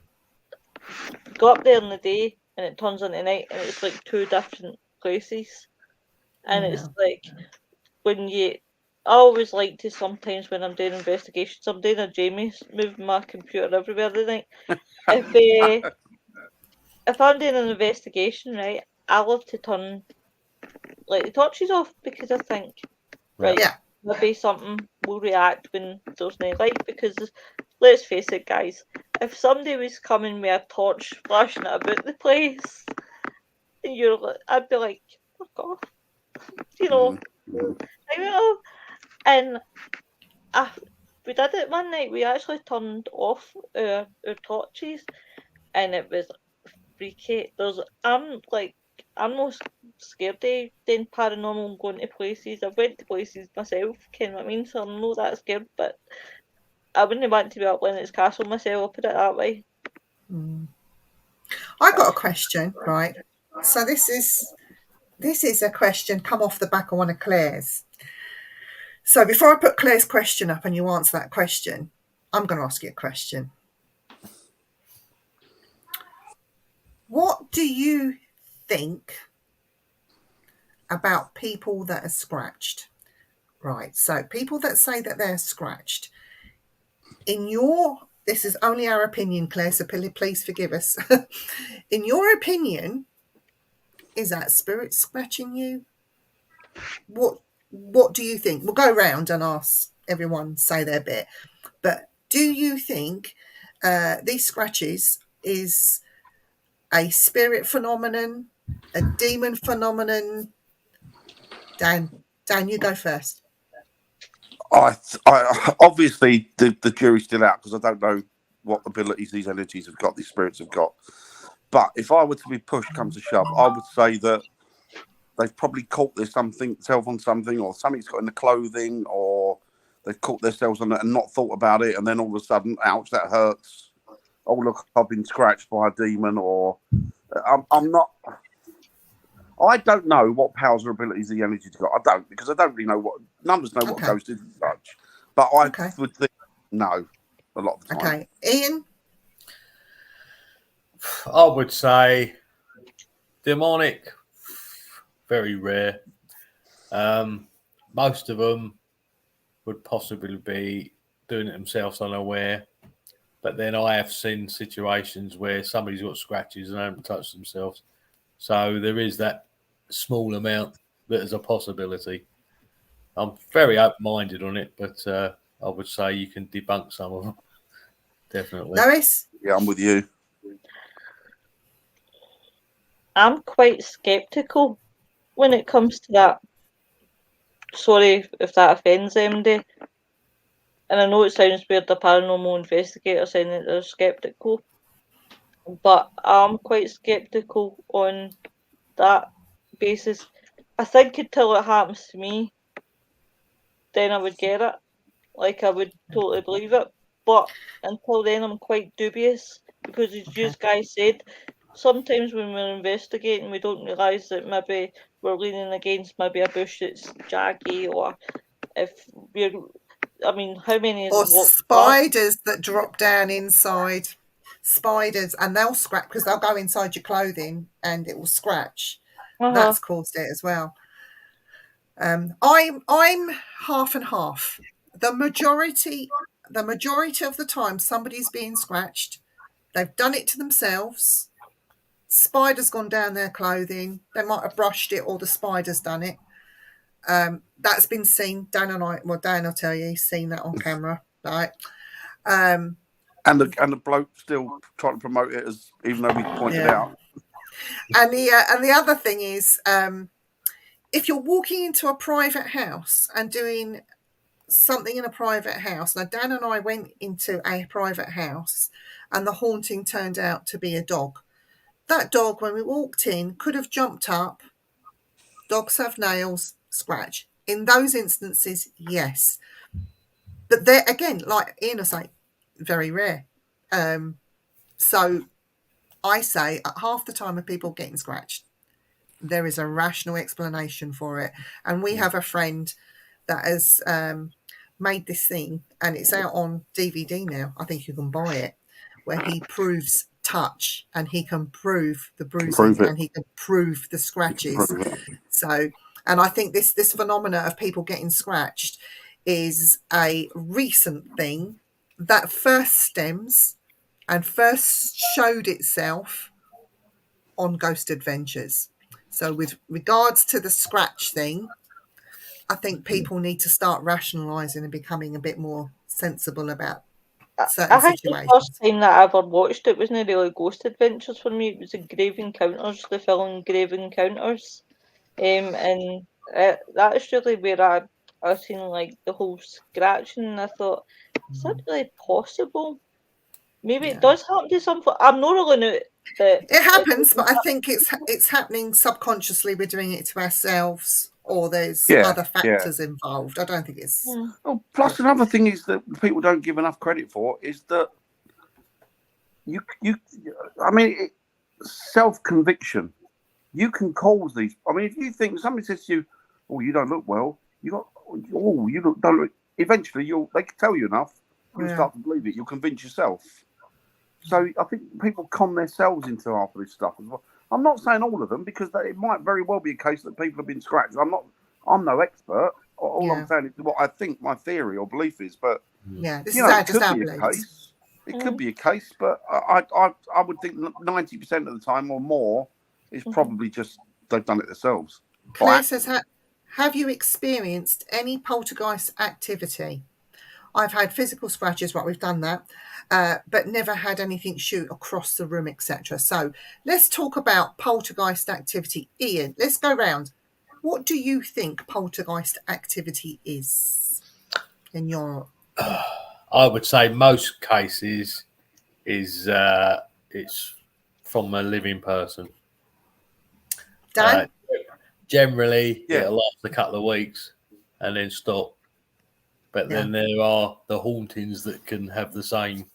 go up there in the day and it turns into night, and it's like two different places. And it's like I always like to sometimes when I'm doing investigations, I'm doing a Jamie's, moving my computer everywhere the night. If I'm doing an investigation, right, I love to turn like the torches off because I think maybe something will react when there's no light, because let's face it, guys, if somebody was coming with a torch flashing it about the place, I'd be like, fuck off. And we did it one night. We actually turned off our torches, and it was freaky. I'm most scared of doing paranormal and going to places. I've went to places myself, ken what I mean? So I'm not that scared, but I wouldn't want to be up Lennox Castle myself, I'll put it that way. I got a question, right? So this is a question come off the back of one of Claire's. So before I put Claire's question up and you answer that question, I'm going to ask you a question. What do you think about people that are scratched? Right. So people that say that they're scratched, this is only our opinion, Claire, so please forgive us. In your opinion, is that spirit scratching you? What do you think? We'll go round and ask everyone say their bit. But do you think these scratches is a spirit phenomenon, a demon phenomenon? Dan, you go first. I obviously the jury's still out because I don't know what abilities these energies have got, these spirits have got. But if I were to be pushed, come to shove, I would say that they've probably caught themselves on something, or something's got in the clothing, or they've caught themselves on it and not thought about it, and then all of a sudden, ouch, that hurts. Oh, look, I've been scratched by a demon, or I'm not. I don't know what powers or abilities the energy's got. I don't, because I don't really know what numbers know what ghosts is and such. But I would think no, a lot of the time. Okay, Ian. I would say demonic, very rare. Most of them would possibly be doing it themselves unaware. But then I have seen situations where somebody's got scratches and they haven't touched themselves. So there is that small amount that is a possibility. I'm very open-minded on it, but I would say you can debunk some of them. Definitely. Lois? Yeah, I'm with you. I'm quite sceptical when it comes to that. Sorry if that offends MD. And I know it sounds weird, the paranormal investigator saying that they're sceptical. But I'm quite sceptical on that basis. I think until it happens to me, then I would get it. Like, I would totally believe it. But until then, I'm quite dubious. Because as you guys said, sometimes when we're investigating, we don't realise that maybe we're leaning against maybe a bush that's jaggy, or if we're... I mean, how many... Or spiders that drop down inside. Spiders, and they'll scratch because they'll go inside your clothing and it will scratch. That's caused it as well. I'm half and half. The majority of the time somebody's being scratched, they've done it to themselves. Spider's gone down their clothing. They might have brushed it, or the spider's done it. That's been seen. Dan will tell you he's seen that on camera, right? And the bloke still trying to promote it, as even though we pointed out. And the other thing is, if you're walking into a private house and doing something in a private house. Now, Dan and I went into a private house, and the haunting turned out to be a dog. That dog, when we walked in, could have jumped up. Dogs have nails, scratch. In those instances, yes. But they're, again, like Ian was saying, very rare. So I say at half the time of people getting scratched, there is a rational explanation for it. And we have a friend that has made this thing, and it's out on DVD now. I think you can buy it, where he proves touch, and he can prove the bruising, and he can prove the scratches. So, and I think this phenomena of people getting scratched is a recent thing that first stems and first showed itself on Ghost Adventures. So with regards to the scratch thing, I think people need to start rationalising and becoming a bit more sensible about certain situations. The first time that I ever watched it wasn't really Ghost Adventures for me. It was Grave Encounters, the film Grave Encounters. And that's really where I seen like the whole scratching, and I thought, is that really possible? Maybe it does happen to some. I'm not ruling out that it happens, but I think it's happening subconsciously. We're doing it to ourselves, or there's other factors involved. I don't think it's. Oh, plus another thing is that people don't give enough credit for is that I mean, self-conviction. You can cause these. I mean, if you think somebody says to you, "Oh, you don't look well," you don't look. Eventually, they can tell you enough. You'll start to believe it. You'll convince yourself. So I think people con themselves into half of this stuff as well. I'm not saying all of them, because it might very well be a case that people have been scratched. I'm no expert. All I'm saying is what I think my theory or belief is. But Yeah, this you is know, our, it just could our be a beliefs. case. It could be a case, but I would think 90% of the time or more is probably just they've done it themselves. Claire says, have you experienced any poltergeist activity? I've had physical scratches, right, we've done that, but never had anything shoot across the room, etc. So let's talk about poltergeist activity. Ian, let's go round. What do you think poltergeist activity is in your... I would say most cases is it's from a living person. Dan? Generally, Yeah. it'll last a couple of weeks and then stop. But then there are the hauntings that can have the same.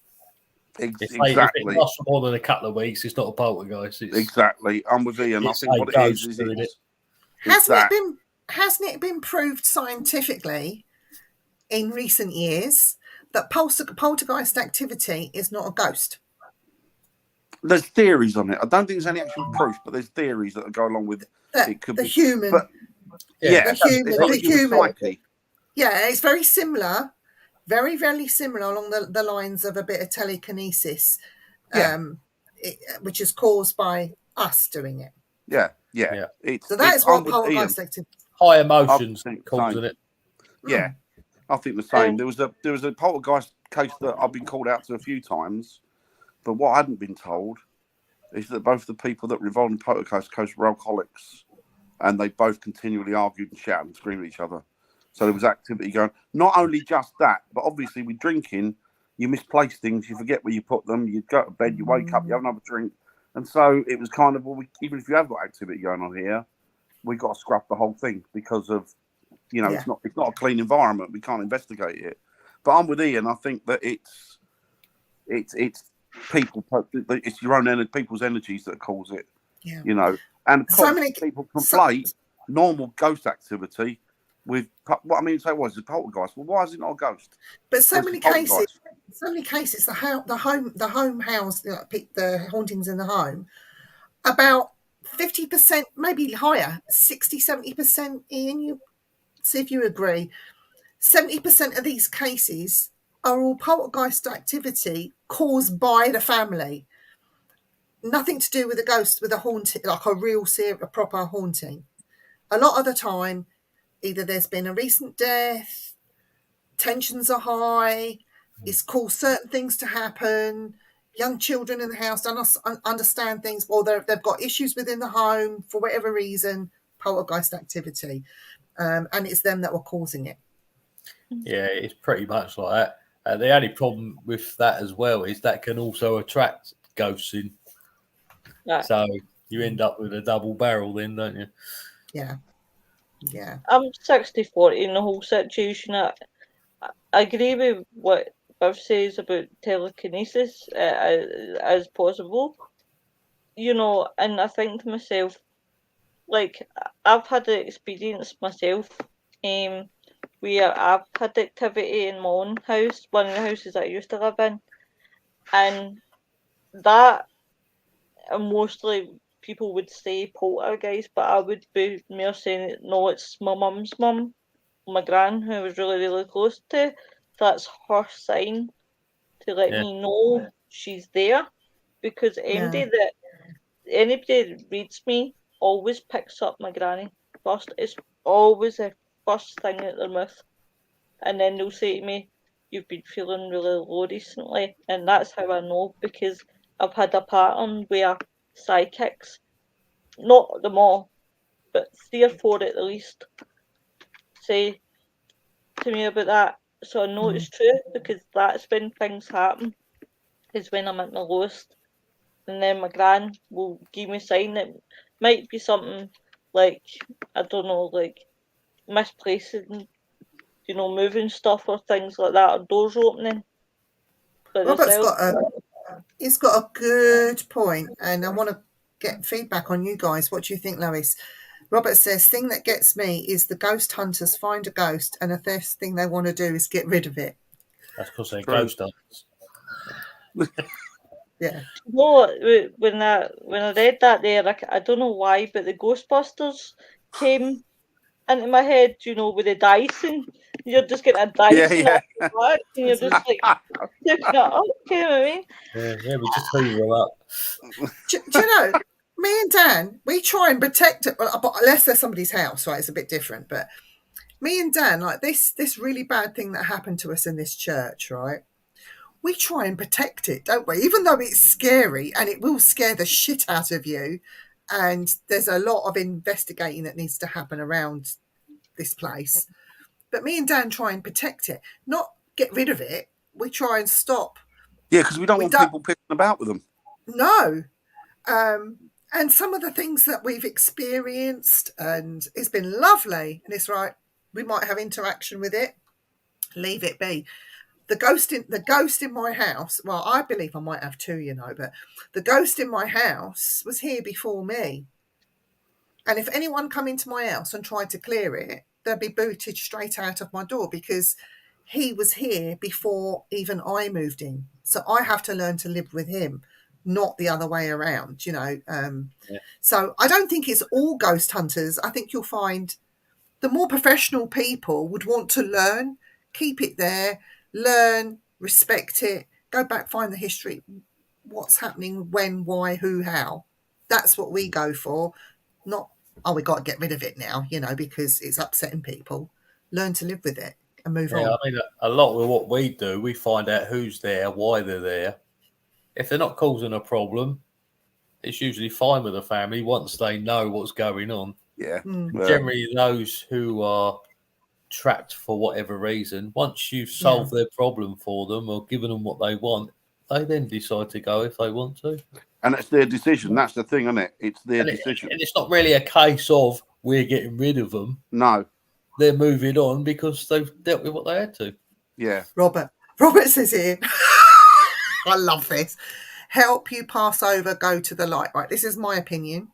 Exactly. If it lasts for more than a couple of weeks, it's not a poltergeist. Exactly. I'm with Ian. I think what it is hasn't it been proved scientifically in recent years that poltergeist activity is not a ghost? There's theories on it. I don't think there's any actual proof, but there's theories that go along with it. Could be human. But, the human psyche. Yeah, it's very similar, very, very similar along the lines of a bit of telekinesis, which is caused by us doing it. Yeah. So that is what poltergeist activity. High emotions causing it. Yeah, I think the same. There was a poltergeist case that I've been called out to a few times, but what I hadn't been told is that both the people that were involved in poltergeist case were alcoholics, and they both continually argued and shouted and screamed at each other. So there was activity going. Not only just that, but obviously with drinking, you misplace things, you forget where you put them, you go to bed, you wake up, you have another drink. And so it was kind of, even if you have got activity going on here, we've got to scrap the whole thing because of, it's not a clean environment. We can't investigate it. But I'm with Ian. I think that it's people, it's your own people's energies that cause it. Yeah. And of course, people conflate normal ghost activity with what I mean. Say, what is a poltergeist? Well, why is it not a ghost? But so many cases, the home house, the hauntings in the home, about 50%, maybe higher, 60-70%. Ian, you see if you agree. 70% of these cases are all poltergeist activity caused by the family. Nothing to do with a ghost, with a haunting, like a proper haunting. A lot of the time, either there's been a recent death, tensions are high, it's caused certain things to happen, young children in the house don't understand things, or they've got issues within the home for whatever reason, poltergeist activity. And it's them that were causing it. Yeah, it's pretty much like that. The only problem with that as well is that can also attract ghosts in. Yeah. So you end up with a double barrel then, don't you? Yeah. I'm 60-40 in the whole situation. I agree with what Biv says about telekinesis as possible. And I think to myself, like, I've had the experience myself where I've had activity in my own house, one of the houses that I used to live in, and that mostly people would say poltergeist, but I would be more saying no, it's my mum's mum, my gran, who I was really, really close to. That's her sign to let me know she's there, because anybody that reads me always picks up my granny first. It's always the first thing out their mouth, and then they'll say to me, "You've been feeling really low recently," and that's how I know, because I've had a pattern where psychics, not them all, but 3 or 4 at the least, say to me about that. So I know it's true, because that's when things happen, is when I'm at my lowest. And then my gran will give me a sign that might be something like, I don't know, like misplacing, moving stuff or things like that, or doors opening. But he's got a good point, and I want to get feedback on you guys. What do you think, Lois? Robert says, thing that gets me is the ghost hunters find a ghost, and the first thing they want to do is get rid of it. That's because they're ghost hunters. Yeah. No, when I read that there, I don't know why, but the Ghostbusters came into my head. You know, with the Dyson, you're just getting a Dyson Yeah. off the back, and you're just like looking it up. You know what I mean? Yeah, we just hoover them up. Do you know, me and Dan, we try and protect it, but unless there's somebody's house, right? It's a bit different. But me and Dan, like this really bad thing that happened to us in this church, right? We try and protect it, don't we? Even though it's scary and it will scare the shit out of you. And there's a lot of investigating that needs to happen around this place. But me and Dan try and protect it, not get rid of it. We try and stop. Yeah, because we don't want people pissing about with them. No. And some of the things that we've experienced, and it's been lovely. And it's right, we might have interaction with it. Leave it be. The ghost in my house. Well, I believe I might have two, you know, but the ghost in my house was here before me. And if anyone come into my house and tried to clear it, they'd be booted straight out of my door because he was here before even I moved in. So I have to learn to live with him, not the other way around, you know. So I don't think it's all ghost hunters. I think you'll find the more professional people would want to learn, keep it there, learn, respect it, go back, find the history, what's happening, when, why, who, how. That's what we go for. Not, oh, we got to get rid of it now, you know, because it's upsetting people. Learn to live with it and move on. I mean, a lot of what we do, we find out who's there, why they're there. If they're not causing a problem, it's usually fine with the family once they know what's going on. Yeah. Generally, those who are trapped for whatever reason, once you've solved their problem for them or given them what they want, they then decide to go if they want to. And it's their decision. That's the thing, isn't it? It's their decision. And it's not really a case of we're getting rid of them. No. They're moving on because they've dealt with what they had to. Yeah. Robert says here, I love this. Help you pass over, go to the light. Right, this is my opinion.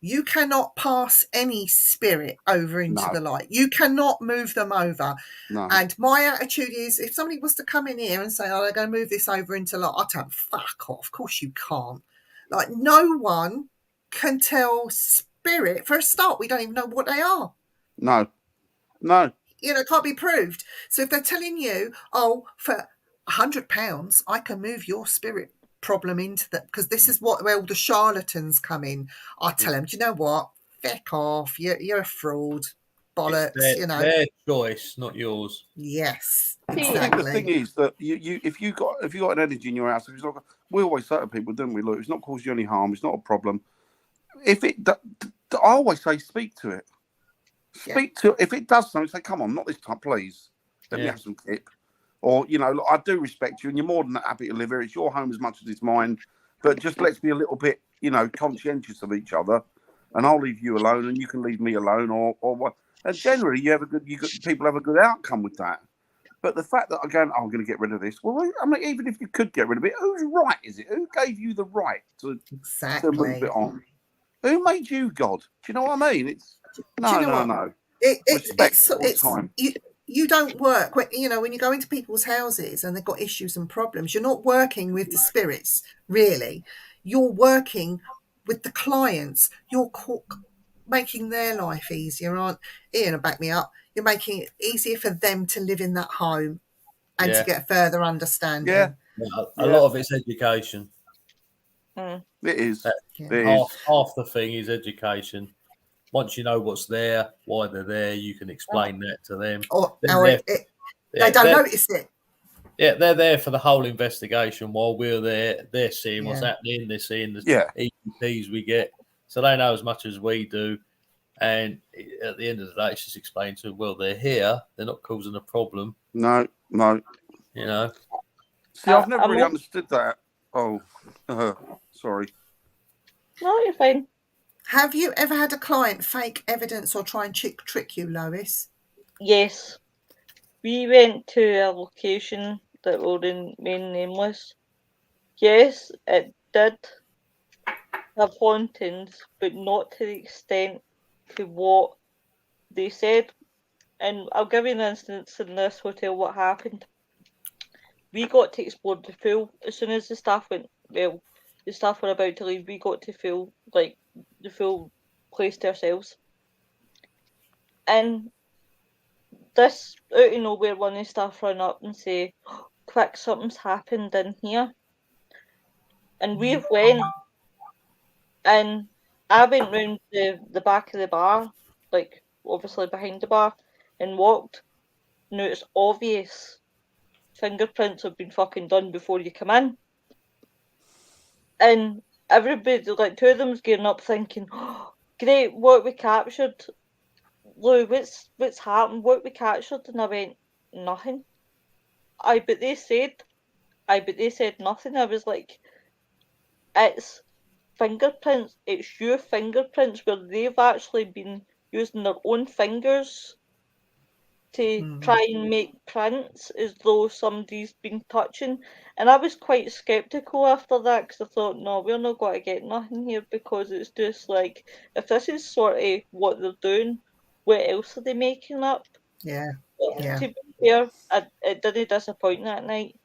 You cannot pass any spirit over into the light. You cannot move them over. No. And my attitude is, if somebody was to come in here and say, oh, they're going to move this over into light, I'd tell them, fuck off. Of course you can't. Like, no one can tell spirit. For a start, we don't even know what they are. No. You know, it can't be proved. So if they're telling you, oh, for £100, I can move your spirit problem into that, because this is where all the charlatans come in. I tell them, do you know what? Feck off. You're a fraud. Bollocks. You know, their choice, not yours. Yes, exactly. I think the thing is that if you got an energy in your house, if it's not, we always say to people, don't we? Look, it's not causing you any harm. It's not a problem. If it, I always say, speak to it. Speak to it. If it does something, say, come on, not this time, please. Let me have some tip. Or, you know, look, I do respect you and you're more than happy to live here. It's your home as much as it's mine. But just let's be a little bit, you know, conscientious of each other. And I'll leave you alone and you can leave me alone or what. And generally, people have a good outcome with that. But the fact that I'm going to get rid of this, well, I mean, even if you could get rid of it, whose right is it? Who gave you the right to move it on? Who made you God? Do you know what I mean? It's no. Respect all the time. You don't work when you go into people's houses and they've got issues and problems. You're not working with the spirits, really. You're working with the clients. You're making their life easier, aren't Ian? And back me up. You're making it easier for them to live in that home and to get further understanding. Yeah. A lot of it's education. It is. Half the thing is education. Once you know what's there, why they're there, you can explain that to them. They don't notice it. Yeah, they're there for the whole investigation while we're there. They're seeing what's happening. They're seeing the EPs we get. So they know as much as we do. And at the end of the day, it's just explained to them, well, they're here. They're not causing a problem. No. You know? See, I've never really understood that. Oh, sorry. No, you're fine. Have you ever had a client fake evidence or try and trick you, Lois? Yes. We went to a location that will remain nameless. Yes, it did have hauntings, but not to the extent to what they said. And I'll give you an instance in this hotel what happened. we got to explore the pool as soon as the staff were about to leave. We got to feel like the full place to ourselves. And this, out of nowhere, one of the staff run up and say, quick, something's happened in here. And we went, and I went round the back of the bar, like obviously behind the bar, and walked. Now it's obvious fingerprints have been fucking done before you come in. And everybody, like, two of them was gearing up thinking, oh, great, what we captured? Lou, what's happened? What we captured? And I went, nothing. But they said nothing. I was like, it's fingerprints. It's your fingerprints where they've actually been using their own fingers to try and make prints as though somebody's been touching. And I was quite sceptical after that because I thought, no, we're not going to get nothing here because it's just like, if this is sort of what they're doing, what else are they making up? Yeah. To be fair, it didn't disappoint that night,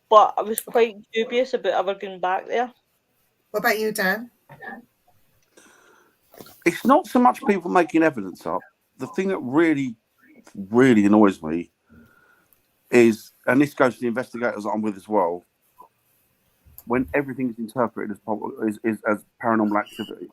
but I was quite dubious about ever going back there. What about you, Dan? It's not so much people making evidence up. The thing that really annoys me is, and this goes to the investigators I'm with as well, when everything is interpreted as paranormal activity,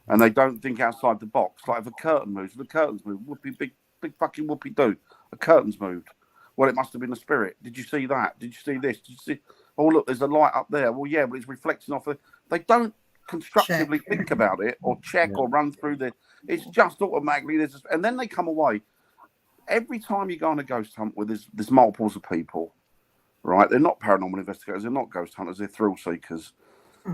and they don't think outside the box. Like if a curtain moves, if the curtains move, whoopee, big fucking whoopee do. A curtain's moved. Well, it must have been a spirit. Did you see that? Did you see this? Did you see? Oh, look, there's a light up there. Well, yeah, but it's reflecting off. They don't constructively think about it or check or run through the. It's just automatically and then they come away. Every time you go on a ghost hunt where there's multiples of people, right? They're not paranormal investigators. They're not ghost hunters. They're thrill seekers.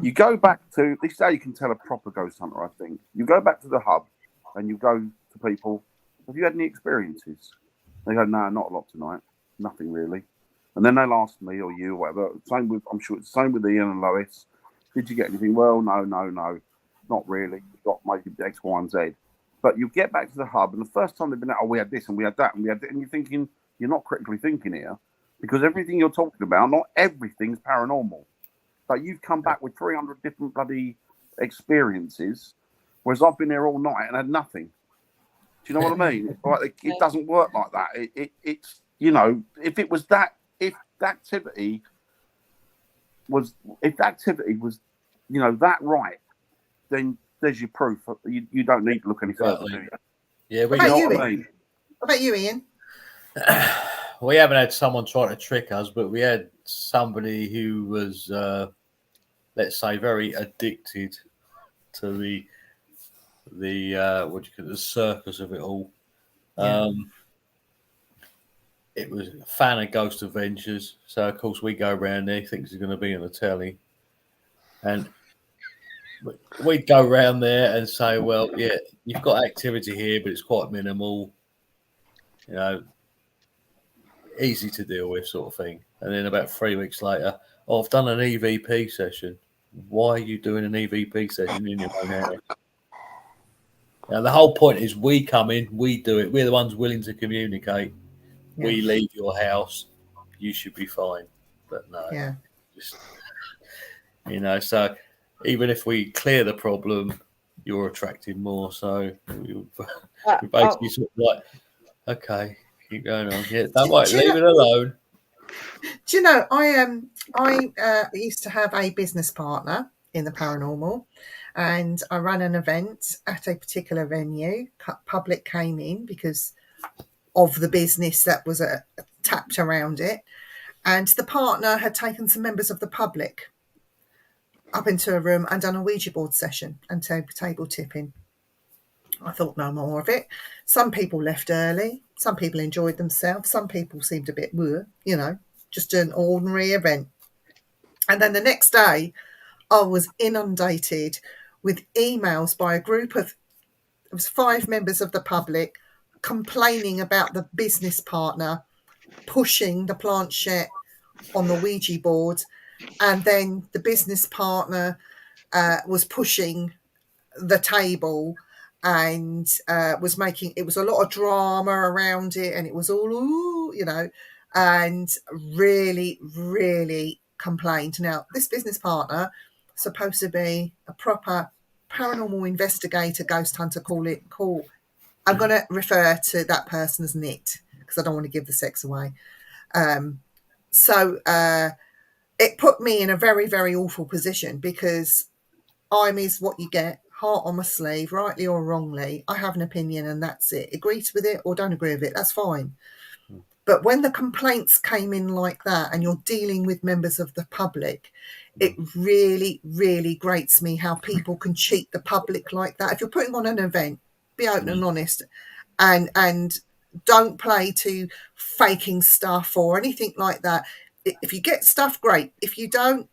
You go back to this is how you can tell a proper ghost hunter. I think you go back to the hub and you go to people. Have you had any experiences? They go, no, not a lot tonight. Nothing really. And then they'll ask me or you or whatever. Same with, I'm sure it's the same with Ian and Lois. Did you get anything? Well, no, not really. We got maybe X, Y, and Z. But you get back to the hub, and the first time they've been out, oh, we had this and we had that and we had that, and you're thinking, you're not critically thinking here, because everything you're talking about, not everything's paranormal. But you've come back with 300 different bloody experiences, whereas I've been there all night and had nothing. Do you know what I mean? It's like, it doesn't work like that. It's you know, if the activity was, you know, that right, then there's your proof. You don't need to look any further, do you? Yeah, What about you, Ian? We haven't had someone try to trick us, but we had somebody who was, let's say, very addicted to the circus of it all. It was a fan of Ghost Adventures, so of course we go around there, thinks he's going to be on the telly, and we'd go around there and say, well, yeah, you've got activity here, but it's quite minimal, you know, easy to deal with sort of thing. And then about 3 weeks later, oh, I've done an EVP session. Why are you doing an EVP session in your own area? Now, the whole point is we come in, we do it. We're the ones willing to communicate. Yeah. We leave your house. You should be fine. But no, just, you know, so even if we clear the problem, you're attracting more. So we basically sort of like, okay, keep going on. Yeah, don't worry, leave it alone. Do you know, I used to have a business partner in the paranormal, and I ran an event at a particular venue. Public came in because of the business that was tapped around it, and the partner had taken some members of the public up into a room and done a Ouija board session and table tipping. I thought no more of it. Some people left early. Some people enjoyed themselves. Some people seemed a bit, you know, just an ordinary event. And then the next day, I was inundated with emails by a group of, it was 5 members of the public complaining about the business partner pushing the planchette on the Ouija board, and then the business partner was pushing the table and was making, it was a lot of drama around it, and it was all, you know, and really, really complained. Now, this business partner, supposed to be a proper paranormal investigator, ghost hunter, call. I'm going to refer to that person as Nit because I don't want to give the sex away. So it put me in a very, very awful position because I'm is what you get, heart on my sleeve, rightly or wrongly. I have an opinion and that's it. Agree with it or don't agree with it, that's fine. But when the complaints came in like that and you're dealing with members of the public, it really, really grates me how people can cheat the public like that. If you're putting on an event, be open and honest and don't play to faking stuff or anything like that. If you get stuff, great. If you don't,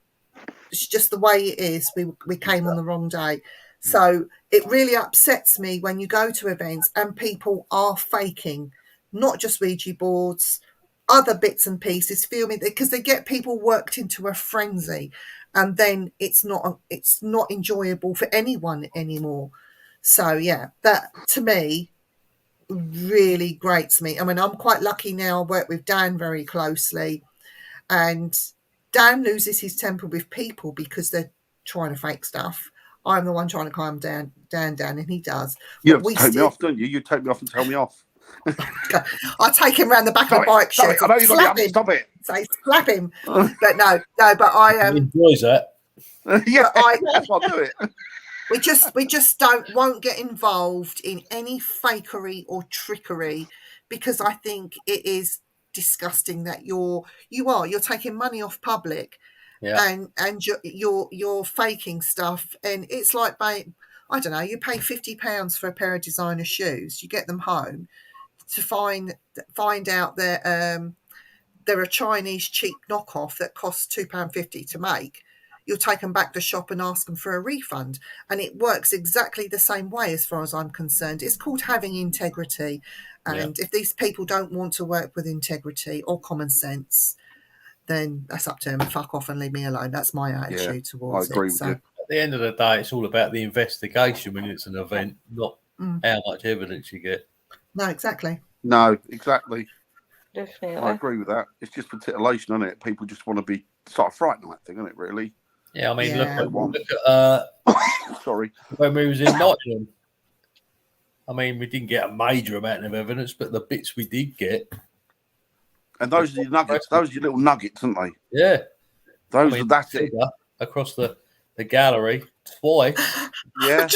it's just the way it is. We came on the wrong day. So it really upsets me when you go to events and people are faking, not just Ouija boards, other bits and pieces, filming, because they get people worked into a frenzy and then it's not enjoyable for anyone anymore. So yeah, that to me really grates me. I mean, I'm quite lucky now. I work with Dan very closely, and Dan loses his temper with people because they're trying to fake stuff. I'm the one trying to calm Dan down, and he does. You have to take me off, don't you? You take me off and tell me off. I take him around the back of the bike shed. I know you're slap him. Stop it. Say, slap him. But no. But I He enjoys that. Yeah, that's what I do it. We just won't get involved in any fakery or trickery because I think it is disgusting that you're taking money off public, and you're faking stuff, and it's like, I don't know, you pay £50 for a pair of designer shoes, you get them home to find out that they're a Chinese cheap knockoff that costs £2.50 to make. You'll take them back to shop and ask them for a refund. And it works exactly the same way as far as I'm concerned. It's called having integrity. And if these people don't want to work with integrity or common sense, then that's up to them. Fuck off and leave me alone. That's my attitude towards it. I agree with you. At the end of the day, it's all about the investigation when it's an event, not how much evidence you get. No, exactly. No, exactly. Definitely. I agree with that. It's just for titillation, isn't it? People just want to be sort of fright night thing, isn't it, really? Yeah, I mean, Yeah. look at Sorry. when we was in Nottingham. I mean, we didn't get a major amount of evidence, but the bits we did get. And those are your nuggets. Those are your little nuggets, aren't they? Yeah. That's it. Across the gallery twice. Yeah.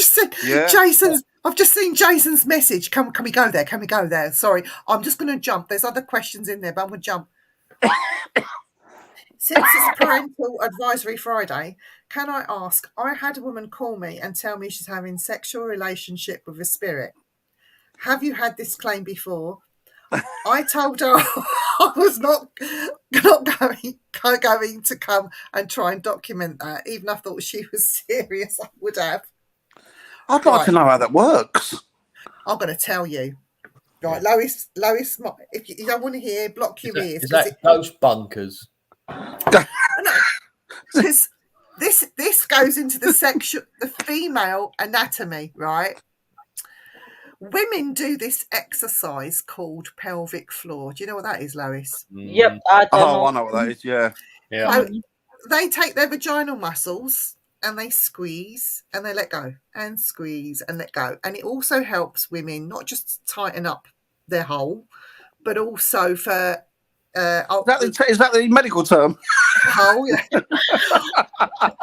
I've just seen Jason's message. Can we go there? Can we go there? Sorry, I'm just going to jump. There's other questions in there, but I'm going to jump. Since it's Parental Advisory Friday, can I ask, I had a woman call me and tell me she's having sexual relationship with a spirit. Have you had this claim before? I told her I was not going to come and try and document that. Even if I thought she was serious, I would have. I'd like to know how that works. I'm going to tell you. Right, Lois, if you don't want to hear, block your ears. Is that ghost bunkers? No, because this goes into the female anatomy, right? Women do this exercise called pelvic floor. Do you know what that is, Lois? Yep, I know what that is. Yeah. They take their vaginal muscles and they squeeze and they let go and squeeze and let go. And it also helps women not just tighten up their hole, but also for is that the medical term? Hole, yeah.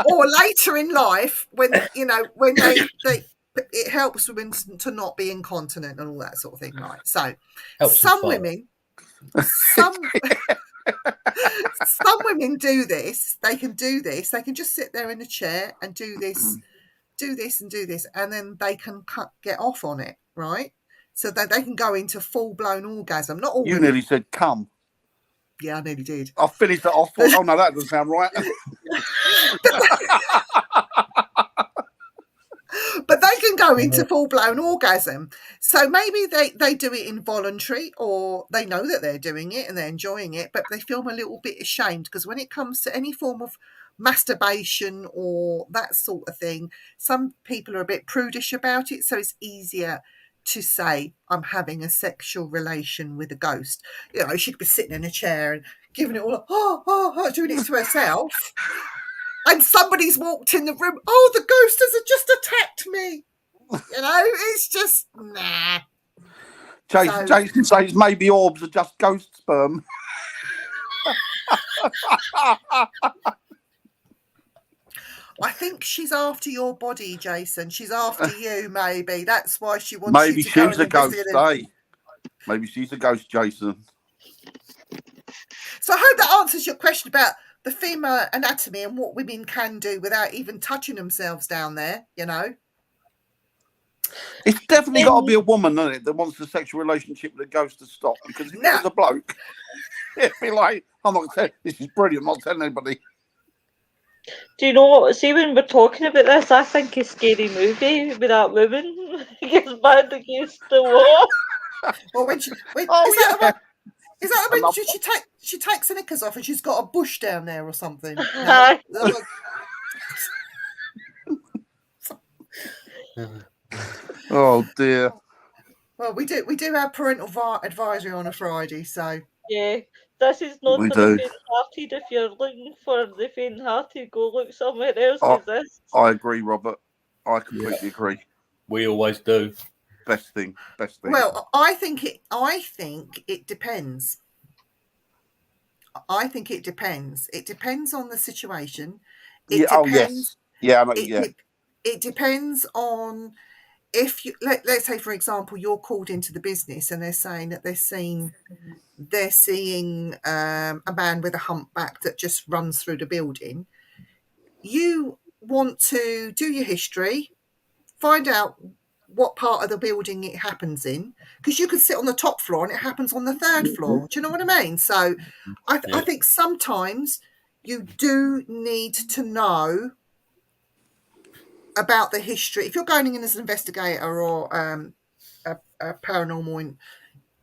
Or later in life when they it helps women to not be incontinent and all that sort of thing, right? So some women do this. They can do this. They can just sit there in a chair and do this, and then they can get off on it, right? So that they can go into full-blown orgasm. Not all. You nearly said come. Yeah, I nearly did. I finished that off. Oh no, that doesn't sound right. But they can go into full-blown orgasm. So maybe they do it involuntary, or they know that they're doing it and they're enjoying it, but they feel a little bit ashamed because when it comes to any form of masturbation or that sort of thing, some people are a bit prudish about it. So it's easier to say I'm having a sexual relation with a ghost. You know, she could be sitting in a chair and giving it all, doing it to herself. And somebody's walked in the room. Oh, the ghost has just attacked me. You know, it's just nah. Jason says maybe orbs are just ghost sperm. I think she's after your body, Jason. She's after you, maybe. That's why she wants Maybe you to go she's a ghost, investigate. eh? Maybe she's a ghost, Jason. So I hope that answers your question about the female anatomy and what women can do without even touching themselves down there, you know? It's definitely got to be a woman, isn't it, that wants a sexual relationship with a ghost to stop. Because if it was a bloke, it'd be like, I'm not telling, this is brilliant, I'm not telling anybody. Do you know what? See, when we're talking about this, I think a Scary Movie with that woman gets banned against the wall. Well, is that the one she takes her knickers off and she's got a bush down there or something? No? Oh dear. Well, we do have parental advisory on a Friday, so yeah, this is not for the faint-hearted. If you're looking for the faint-hearted, go look somewhere else. I agree, Robert. I completely agree. We always do. Best thing. Well, I think it depends. I think it depends. It depends on the situation. It depends. It depends on if you let's say, for example, you're called into the business and they're saying that they're seeing a man with a humpback that just runs through the building. You want to do your history, find out what part of the building it happens in, because you could sit on the top floor and it happens on the third floor. Do you know what I mean? So I think sometimes you do need to know about the history. If you're going in as an investigator or a paranormal,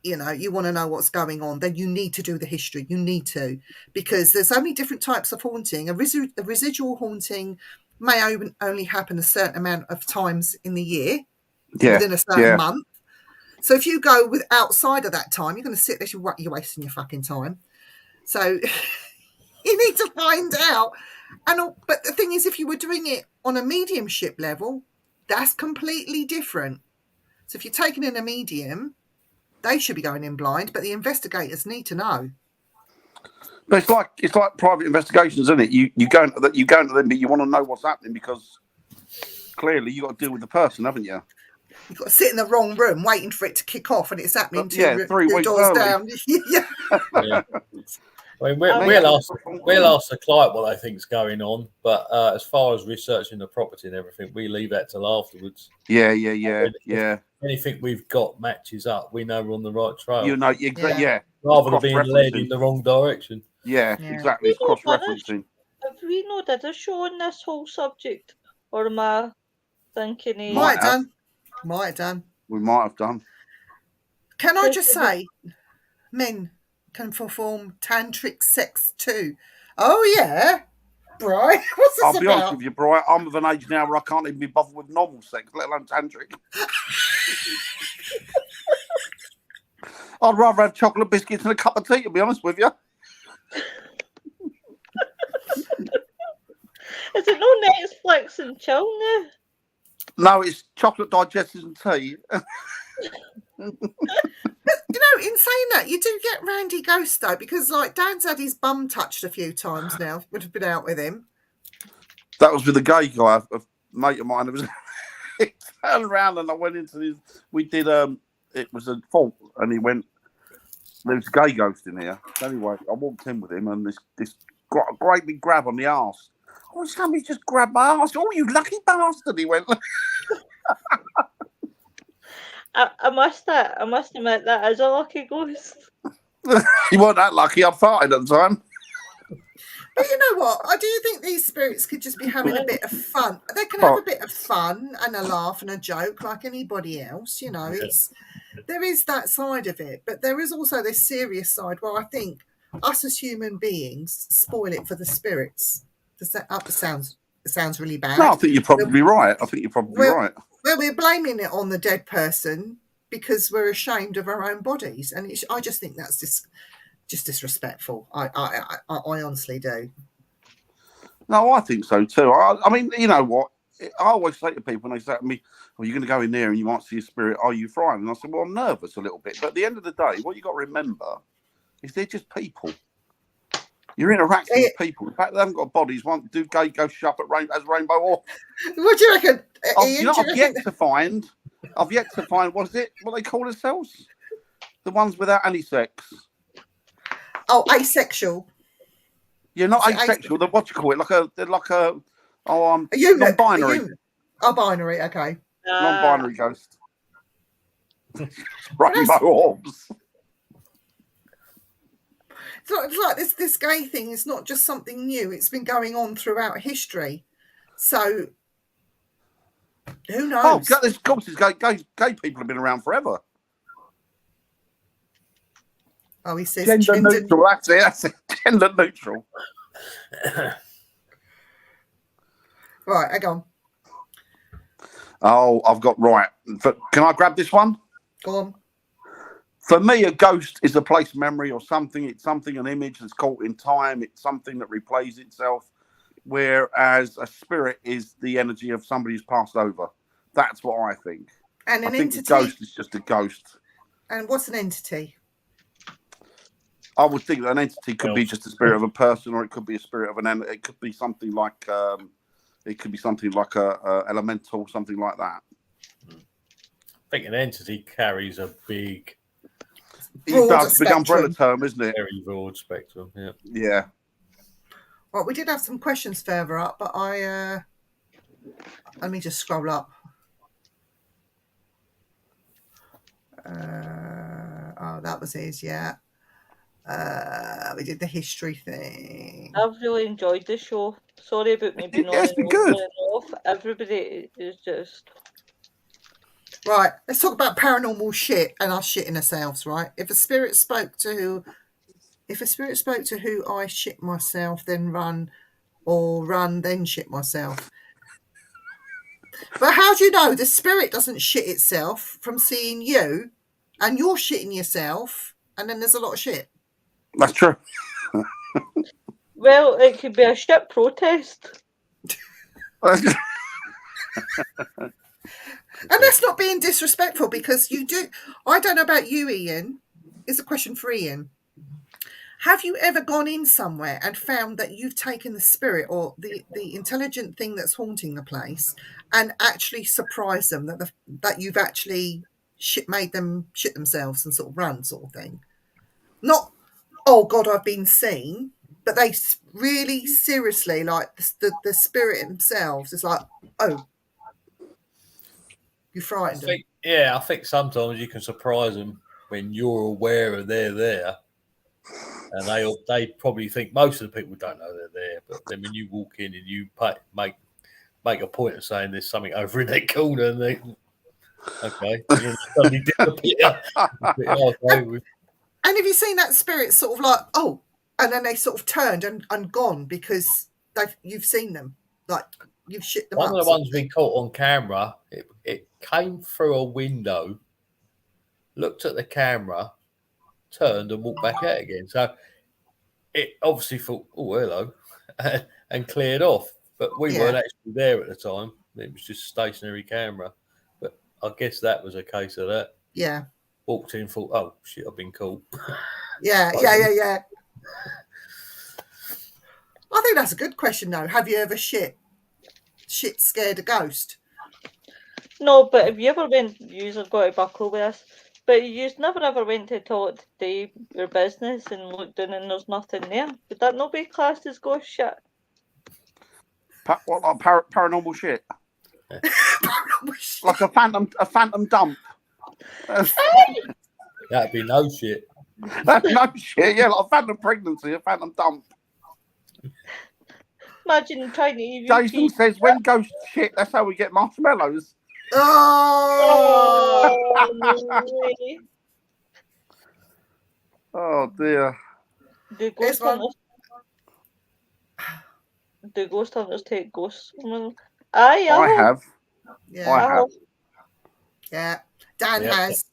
you want to know what's going on, then you need to do the history. You need to, because there's only different types of haunting. A residual haunting may only happen a certain amount of times in the year, within a certain month. So if you go with outside of that time, you're going to sit there, you're wasting your fucking time. So you need to find out. But the thing is, if you were doing it on a mediumship level, that's completely different. So if you're taking in a medium, they should be going in blind, but the investigators need to know. But it's like private investigations, isn't it? You go into them, but you want to know what's happening because clearly you got to deal with the person, haven't you? You've got to sit in the wrong room waiting for it to kick off, and it's happening 3 weeks doors early. down. Yeah. I mean, we'll ask the client what they think's going on, but as far as researching the property and everything, we leave that till afterwards. Yeah. If anything we've got matches up, we know we're on the right trail. You know, exactly. Yeah. Rather than being led in the wrong direction. Yeah. Exactly. It's cross-referencing. Have we not did a show on this whole subject, or am I thinking? Might have done. We might have done. Can I just say, men can perform tantric sex too. Oh yeah, Bri. What's this I'll be about? honest with you, Bri. I'm of an age now where I can't even be bothered with normal sex, let alone tantric. I'd rather have chocolate biscuits and a cup of tea, to be honest with you. Is it no Netflix and chill now? No, it's chocolate digestives and tea. In saying that, you do get Randy Ghost though, because like Dan's had his bum touched a few times now. Would have been out with him. That was with a gay guy, a mate of mine. He turned around and I went into his. We did. It was a fault, and he went. There's a gay ghost in here. Anyway, I walked in with him, and this great big grab on the arse. Oh, somebody just grabbed my arse. Oh, you lucky bastard! He went. I must admit that is a lucky ghost. He wasn't that lucky. I farted at the time. But you know what? I do think these spirits could just be having a bit of fun. They can have a bit of fun and a laugh and a joke like anybody else. There is that side of it, but there is also this serious side where I think us as human beings spoil it for the spirits. It sounds really bad. No, I think you're probably right. Well, Well, we're blaming it on the dead person, because we're ashamed of our own bodies, and I just think that's just disrespectful. I honestly do. No, I think so too. I mean, you know what? I always say to people when they say to me, "Well, you're going to go in there and you might see a spirit. Are you frightened?" And I said, "Well, I'm nervous a little bit, but at the end of the day, what you got to remember is they're just people. You're interacting with people. In fact, they haven't got bodies. One do go shop at as Rainbow Off. What do you reckon, Ian? You know, I've yet to find. What is it? What they call themselves? The ones without any sex. Oh, asexual. You're not asexual. They're what you call it? They're like a non-binary. Binary. Okay. Non-binary ghost. Rainbow orbs. It's like this gay thing is not just something new. It's been going on throughout history. So who knows? Oh, of course, gay people have been around forever. Oh, he says gender neutral. That's it. Gender neutral. Right, hang on. Oh, I've got right. Can I grab this one? Go on. For me, a ghost is a place memory or something. It's something, an image that's caught in time. It's something that replays itself. Whereas a spirit is the energy of somebody who's passed over. That's what I think. And an entity. A ghost is just a ghost. And what's an entity? I would think that an entity could be just a spirit of a person, or it could be a spirit of an entity. It could be something like a elemental, something like that. I think an entity carries a big. It does, big umbrella term, isn't it? Very broad spectrum. Yeah. Yeah. Well, we did have some questions further up, but let me just scroll up. That was his, yeah. We did the history thing. I've really enjoyed the show. Sorry about me being on and off. Everybody is just... Right, let's talk about paranormal shit and us shitting ourselves, right? If a spirit spoke to who I shit myself, then run, or run, then shit myself. But how do you know the spirit doesn't shit itself from seeing you and you're shitting yourself and then there's a lot of shit? That's true. Well, it could be a shit protest. And that's not being disrespectful, because you do. I don't know about you, Ian. It's a question for Ian. Have you ever gone in somewhere and found that you've taken the spirit or the intelligent thing that's haunting the place and actually surprised them that you've actually made them shit themselves and sort of run, sort of thing? Not, oh God, I've been seen, but they really seriously, like the spirit themselves is like, oh, you frightened them. I think sometimes you can surprise them when you're aware of they're there, and they probably think most of the people don't know they're there. But then when you walk in and you make a point of saying there's something over in that corner, and they okay, and then suddenly disappear. And have you seen that spirit sort of like, oh, and then they sort of turned and gone because you've seen them, like you've shit them up? One of the ones we caught on camera, it came through a window, looked at the camera, turned and walked back out again. So it obviously thought, oh, hello, and cleared off. But we weren't actually there at the time. It was just a stationary camera. But I guess that was a case of that. Yeah. Walked in, thought, oh, shit, I've been caught. Yeah. I think that's a good question, though. Have you ever shit scared a ghost? No, but have you ever went, you've got to buckle with us, but you never ever went to toilet to do your business and looked in and there's nothing there? Would that not be classed as ghost shit? What, like paranormal shit? Paranormal shit. Like a phantom dump. That'd be no shit. That's no shit, yeah, like a phantom pregnancy, a phantom dump. Imagine trying to eat. Jason says, when ghosts shit, that's how we get marshmallows. Oh! No. Oh dear. Do ghost hunters take ghosts? I have. Yeah. I have. Yeah. Dan has.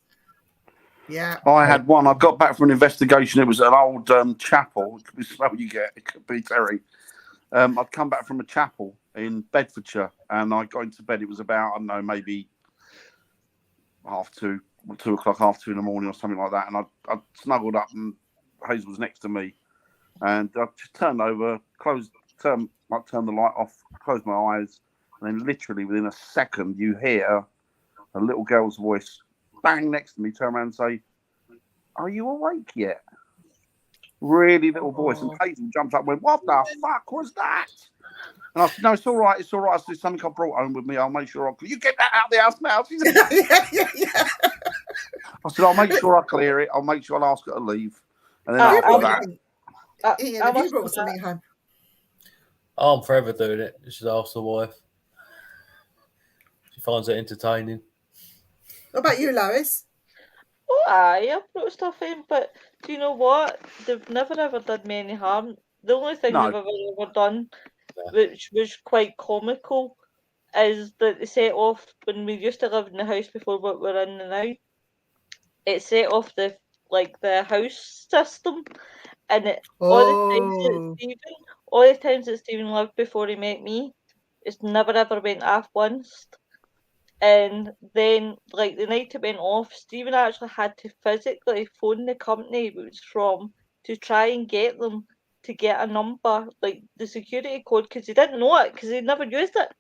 Yeah. I had one. I got back from an investigation. It was an old chapel. It could be the smell you get. It could be Terry. I'd come back from a chapel in Bedfordshire, and I got into bed. It was about, I don't know, maybe 2:30, 2:30 in the morning or something like that. And I snuggled up, and Hazel was next to me, and I just turned over, turned the light off, closed my eyes, and then literally within a second, you hear a little girl's voice, bang next to me, turn around and say, "Are you awake yet?" Really little voice, and Hazel jumped up and went, "What the fuck was that?" And I said, "No, it's all right. It's all right. I said, something I brought home with me. I'll make sure you get that out of the house now." She said, yeah. I said, "I'll make sure I clear it. I'll make sure I'll ask her to leave." And then Have you after brought that, anything? Ian, have you brought something home? I'm forever doing it. Just ask the wife. She finds it entertaining. What about you, Lois? Oh, aye, I've brought stuff in, but do you know what? They've never ever done me any harm. The only thing No. they've ever done, Yeah. which was quite comical, is that they set off when we used to live in the house before what we're in now. It set off the house system, and all the times that Stephen lived before he met me, it's never ever went off once. And then, like, the night it went off, Stephen actually had to physically phone the company it was from to try and get them to get a number, like the security code, because he didn't know it, because he'd never used it.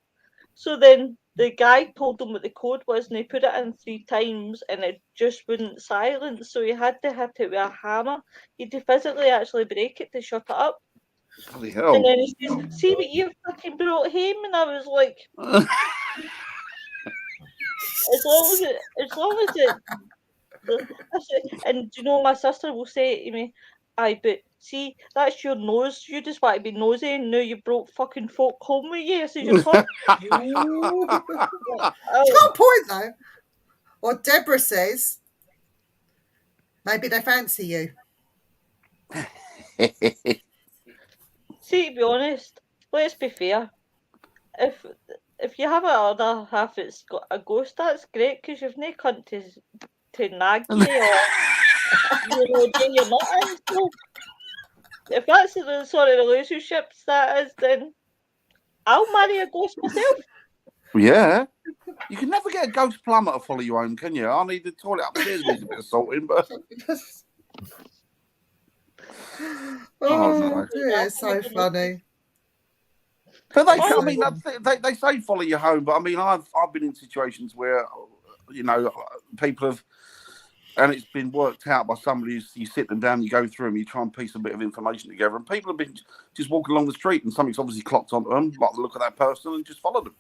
So then the guy told him what the code was, and he put it in 3 times, and it just wouldn't silence. So he had to hit it with a hammer. He had to physically actually break it to shut it up. bloody hell. And then he says, "See what you fucking brought home," and I was like, as long as it, and do you know, my sister will say to me, "Aye, but see, that's your nose. You just want to be nosy, and now you brought fucking folk home with you." So you're talking. You got a point though. Or Deborah says, maybe they fancy you. See, to be honest, let's be fair. If you have another half that's got a ghost, that's great, because you've no cunt to nag you or do your nothing. So if that's the sort of relationships that is, then I'll marry a ghost myself. Yeah. You can never get a ghost plumber to follow you home, can you? I need the toilet upstairs needs a bit of salting, but Oh, dear, it's so funny. But they say follow you home. But I mean, I've been in situations where, you know, people have, and it's been worked out by somebody. You sit them down, you go through them, you try and piece a bit of information together, and people have been just walking along the street, and something's obviously clocked onto them, like the look of that person, and just followed them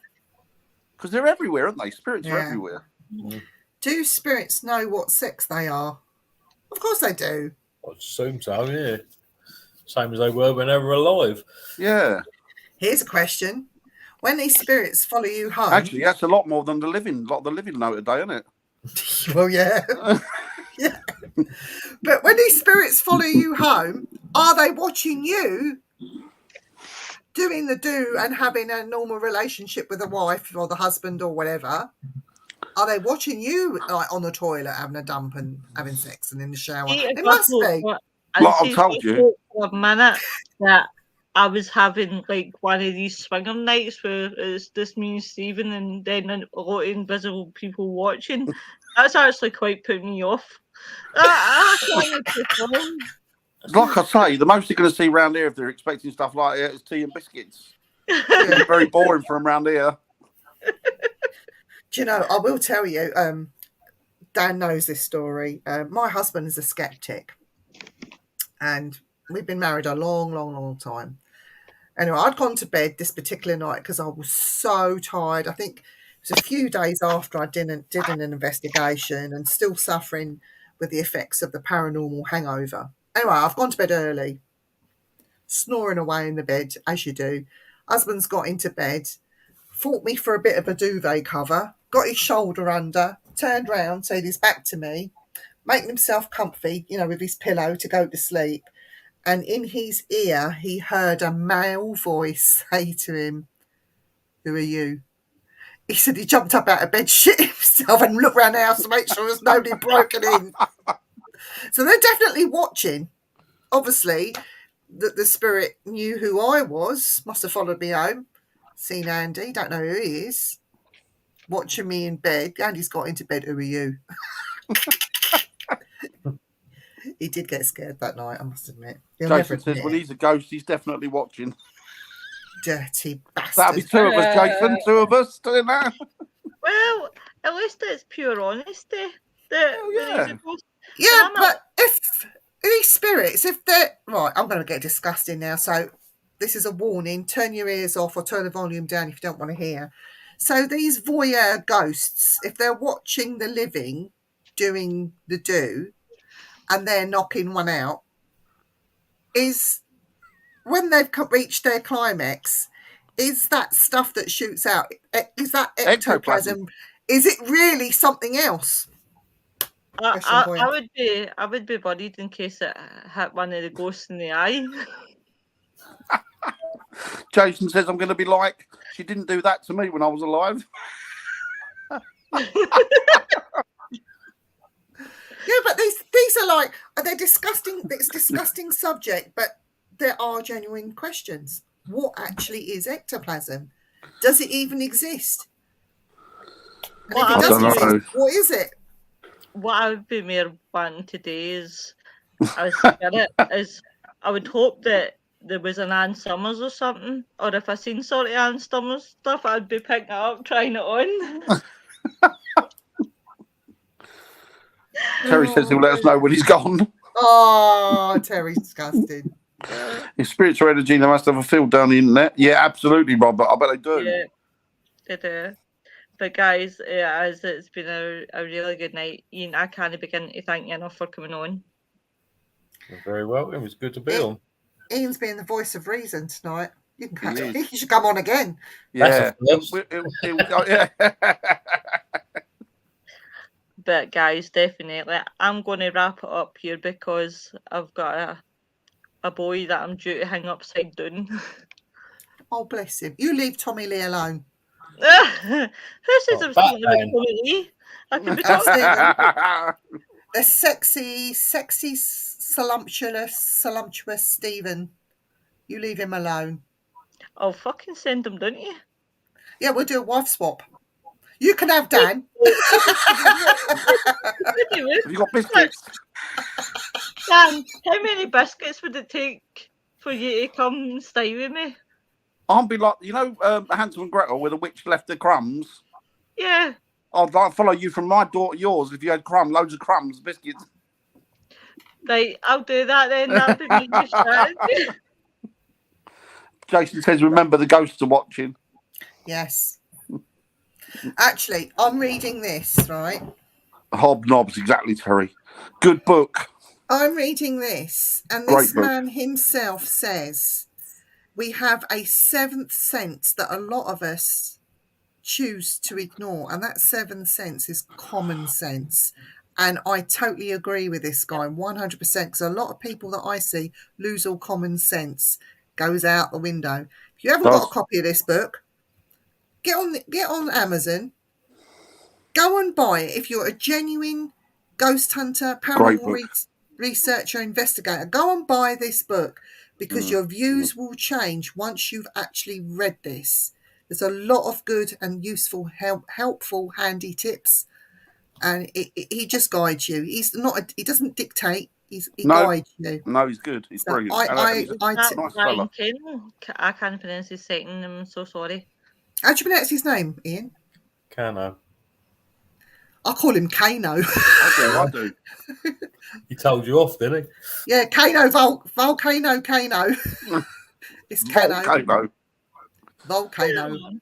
because they're everywhere, aren't they? Spirits are everywhere. Do spirits know what sex they are? Of course they do. I assume so. Yeah, same as they were when they were alive. Yeah. Here's a question. When these spirits follow you home... Actually, that's a lot more than the living know today, isn't it? Well, yeah. Yeah. But when these spirits follow you home, are they watching you doing the do and having a normal relationship with the wife or the husband or whatever? Are they watching you like on the toilet having a dump and having sex and in the shower? It must be. Like I've told you. For a minute that I was having like one of these swinger nights where it's just me and Stephen and then a lot of invisible people watching. That's actually quite put me off. Like I say, the most you're going to see around here if they're expecting stuff like that is tea and biscuits. It's very boring for them around here. Do you know, I will tell you, Dan knows this story. My husband is a skeptic. And we've been married a long, long, long time. Anyway, I'd gone to bed this particular night because I was so tired. I think it was a few days after I did an investigation and still suffering with the effects of the paranormal hangover. Anyway, I've gone to bed early, snoring away in the bed, as you do. Husband's got into bed, fought me for a bit of a duvet cover, got his shoulder under, turned round, said his back to me, making himself comfy, you know, with his pillow to go to sleep. And in his ear, he heard a male voice say to him, "Who are you?" He said he jumped up out of bed, shit himself, and looked around the house to make sure there's nobody broken in. So they're definitely watching. Obviously, the spirit knew who I was. Must have followed me home. Seen Andy. Don't know who he is. Watching me in bed. Andy's got into bed. Who are you? He did get scared that night, I must admit. He'll never Jason says, admit well, it. he's a ghost. He's definitely watching. Dirty That'll be bastard. two of us, Jason. Two of us doing that. Well, at least it's pure honesty. That Oh, when he's yeah. a ghost. Yeah, I'm but if these spirits, if they're right, I'm going to get disgusting now. So this is a warning. Turn your ears off or turn the volume down if you don't want to hear. So these voyeur ghosts, if they're watching the living doing the do and they're knocking one out, is when they've reached their climax, is that stuff that shoots out, is that ectoplasm? Is it really something else? I would be worried in case it hit one of the ghosts in the eye. Jason says, I'm going to be like, she didn't do that to me when I was alive. Yeah, but these are like, they're disgusting. It's a disgusting subject, but there are genuine questions. What actually is ectoplasm? Does it even exist? And if it doesn't exist, what is it? What I would be more wanting today is, as spirit, is I would hope that there was an Ann Summers or something, or if I seen sort of Ann Summers stuff, I'd be picking it up, trying it on. Terry says he'll let us know when he's gone. Oh, Terry's disgusting. If spirits or energy, they must have a field down the internet. Yeah, absolutely, Robert. I bet they do. Yeah, they do. But guys, it's been a really good night. Ian, I can't begin to thank you enough for coming on. You're very welcome. It was good to be on. Ian's being the voice of reason tonight. You should come on again. Yeah. Yeah. But guys, definitely, I'm going to wrap it up here because I've got a boy that I'm due to hang upside down. Oh, bless him. You leave Tommy Lee alone. Who says I'm speaking about Tommy Lee? I can be talking. The sexy, voluptuous Stephen. You leave him alone. I'll fucking send him, don't you? Yeah, we'll do a wife swap. You can have Dan. Have you got biscuits? Dan, how many biscuits would it take for you to come and stay with me? I'll be like, Hansel and Gretel where the witch left the crumbs. Yeah. I'd like follow you from my door to yours if you had loads of crumbs, biscuits. Right, I'll do that then. That'll be me just strategy. Jason says, remember the ghosts are watching. Yes. Actually, I'm reading this, right? Hobnobs, exactly, Terry. Good book. I'm reading this, and this man himself says we have a seventh sense that a lot of us choose to ignore, and that seventh sense is common sense. And I totally agree with this guy 100%, because a lot of people that I see lose all common sense, goes out the window. If you haven't got a copy of this book, get on Amazon, go and buy it. If you're a genuine ghost hunter, paranormal researcher, investigator, go and buy this book, because your views will change once you've actually read this. There's a lot of good and useful, helpful, handy tips, and he just guides you. He doesn't dictate. He guides you. No, he's good. He's brilliant. Nice fella. I can't pronounce his second name. I'm so sorry. How do you pronounce his name, Ian? Kano. I call him Kano. I do. He told you off, didn't he? Yeah, Kano, Volcano, Kano. It's Kano. Volcano.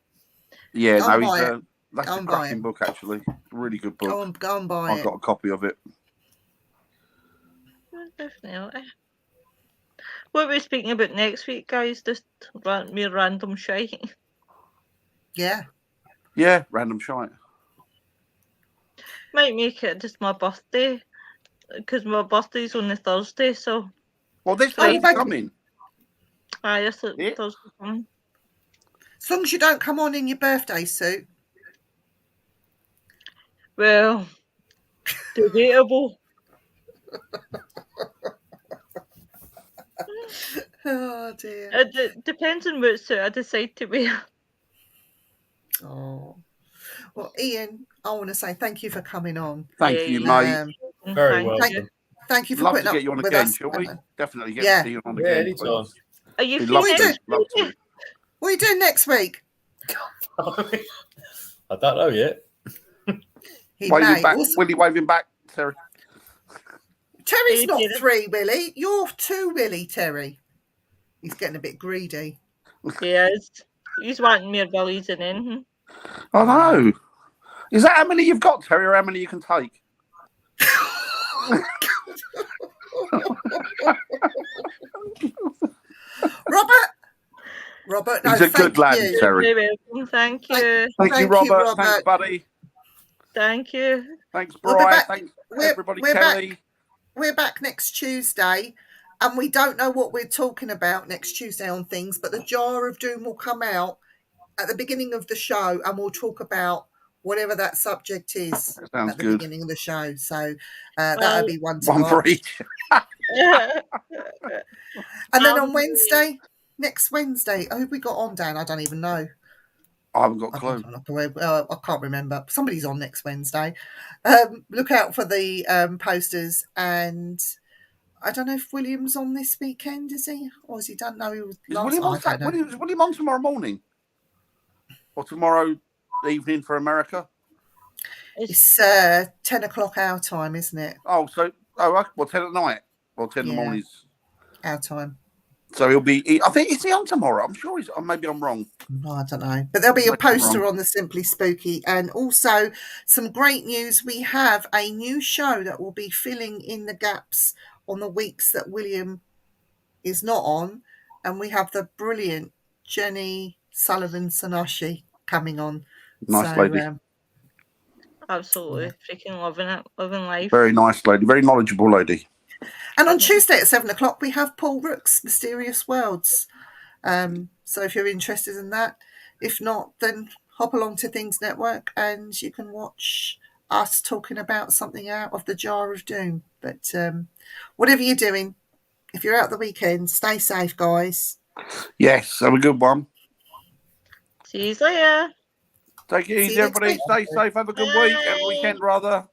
Yeah, that's a cracking book, actually. Really good book. Go and buy it. I've got a copy of it. Definitely. What are we speaking about next week, guys? Just mere random shite. Yeah. Yeah, random shite. Might make it just my birthday, because my birthday's on the Thursday, so... Well, this Thursday's coming. Yes, Thursday coming. As long as you don't come on in your birthday suit. Well, debatable. Oh dear. It depends on what suit I decide to wear. Oh. Well, Ian, I want to say thank you for coming on. Thank you, mate. Very Thank welcome. you. Thank you for Love putting to up get you on with again, us. shall we? Definitely get Yeah. Ian on Yeah, again. anytime. Please. Are you We'd free love next to. Love to. What are you doing next week? I don't know yet. He Waving may. back. Also, Willie waving back, Terry. Terry's You not did it. 3, Willie. You're 2, Willie, Terry. He's getting a bit greedy. Yes. He's wanting more Billies than anything. I know. Is that how many you've got, Terry, or how many you can take? Robert, no, He's a thank good lad, you. Terry. Very welcome. Thank you. Thank you, Thank you, Robert. Robert. Thanks, buddy. Thank you. Thanks, We'll be Brian. back. Thanks, We're- everybody. we're Kelly. back. We're back next Tuesday, and we don't know what we're talking about next Tuesday on things, but the Jar of Doom will come out at the beginning of the show, and we'll talk about whatever that subject is That sounds at the good. beginning of the show. So that'll be one to One for watch. each. And then on Wednesday, next Wednesday, who have we got on, Dan? I don't even know. I haven't got a clue. I can't remember. Somebody's on next Wednesday. Look out for the posters. And I don't know if William's on this weekend, is he? Or has he done? No, he was Is last William on, I don't know. is William on tomorrow morning? Or tomorrow evening for America? It's 10 o'clock our time, isn't it? Oh, well, 10 at night. Or 10 in the Yeah. morning. Our time. So he'll be, I think, is he on tomorrow? I'm sure he's, maybe I'm wrong. No, I don't know. But there'll be a Maybe I'm poster wrong. on the Simply Spooky. And also some great news. We have a new show that will be filling in the gaps on the weeks that William is not on. And we have the brilliant Jenny Sullivan-Sanashi coming on. Nice lady. Absolutely. Freaking loving it. Living life. Very nice lady. Very knowledgeable lady. And on Tuesday at 7 o'clock, we have Paul Rook's Mysterious Worlds. So if you're interested in that, if not, then hop along to Things Network and you can watch us talking about something out of the Jar of Doom. But whatever you're doing, if you're out the weekend, stay safe, guys. Yes, have a good one. See you later. Take it See easy, you next everybody. week. Stay safe. Have a good week and weekend, rather.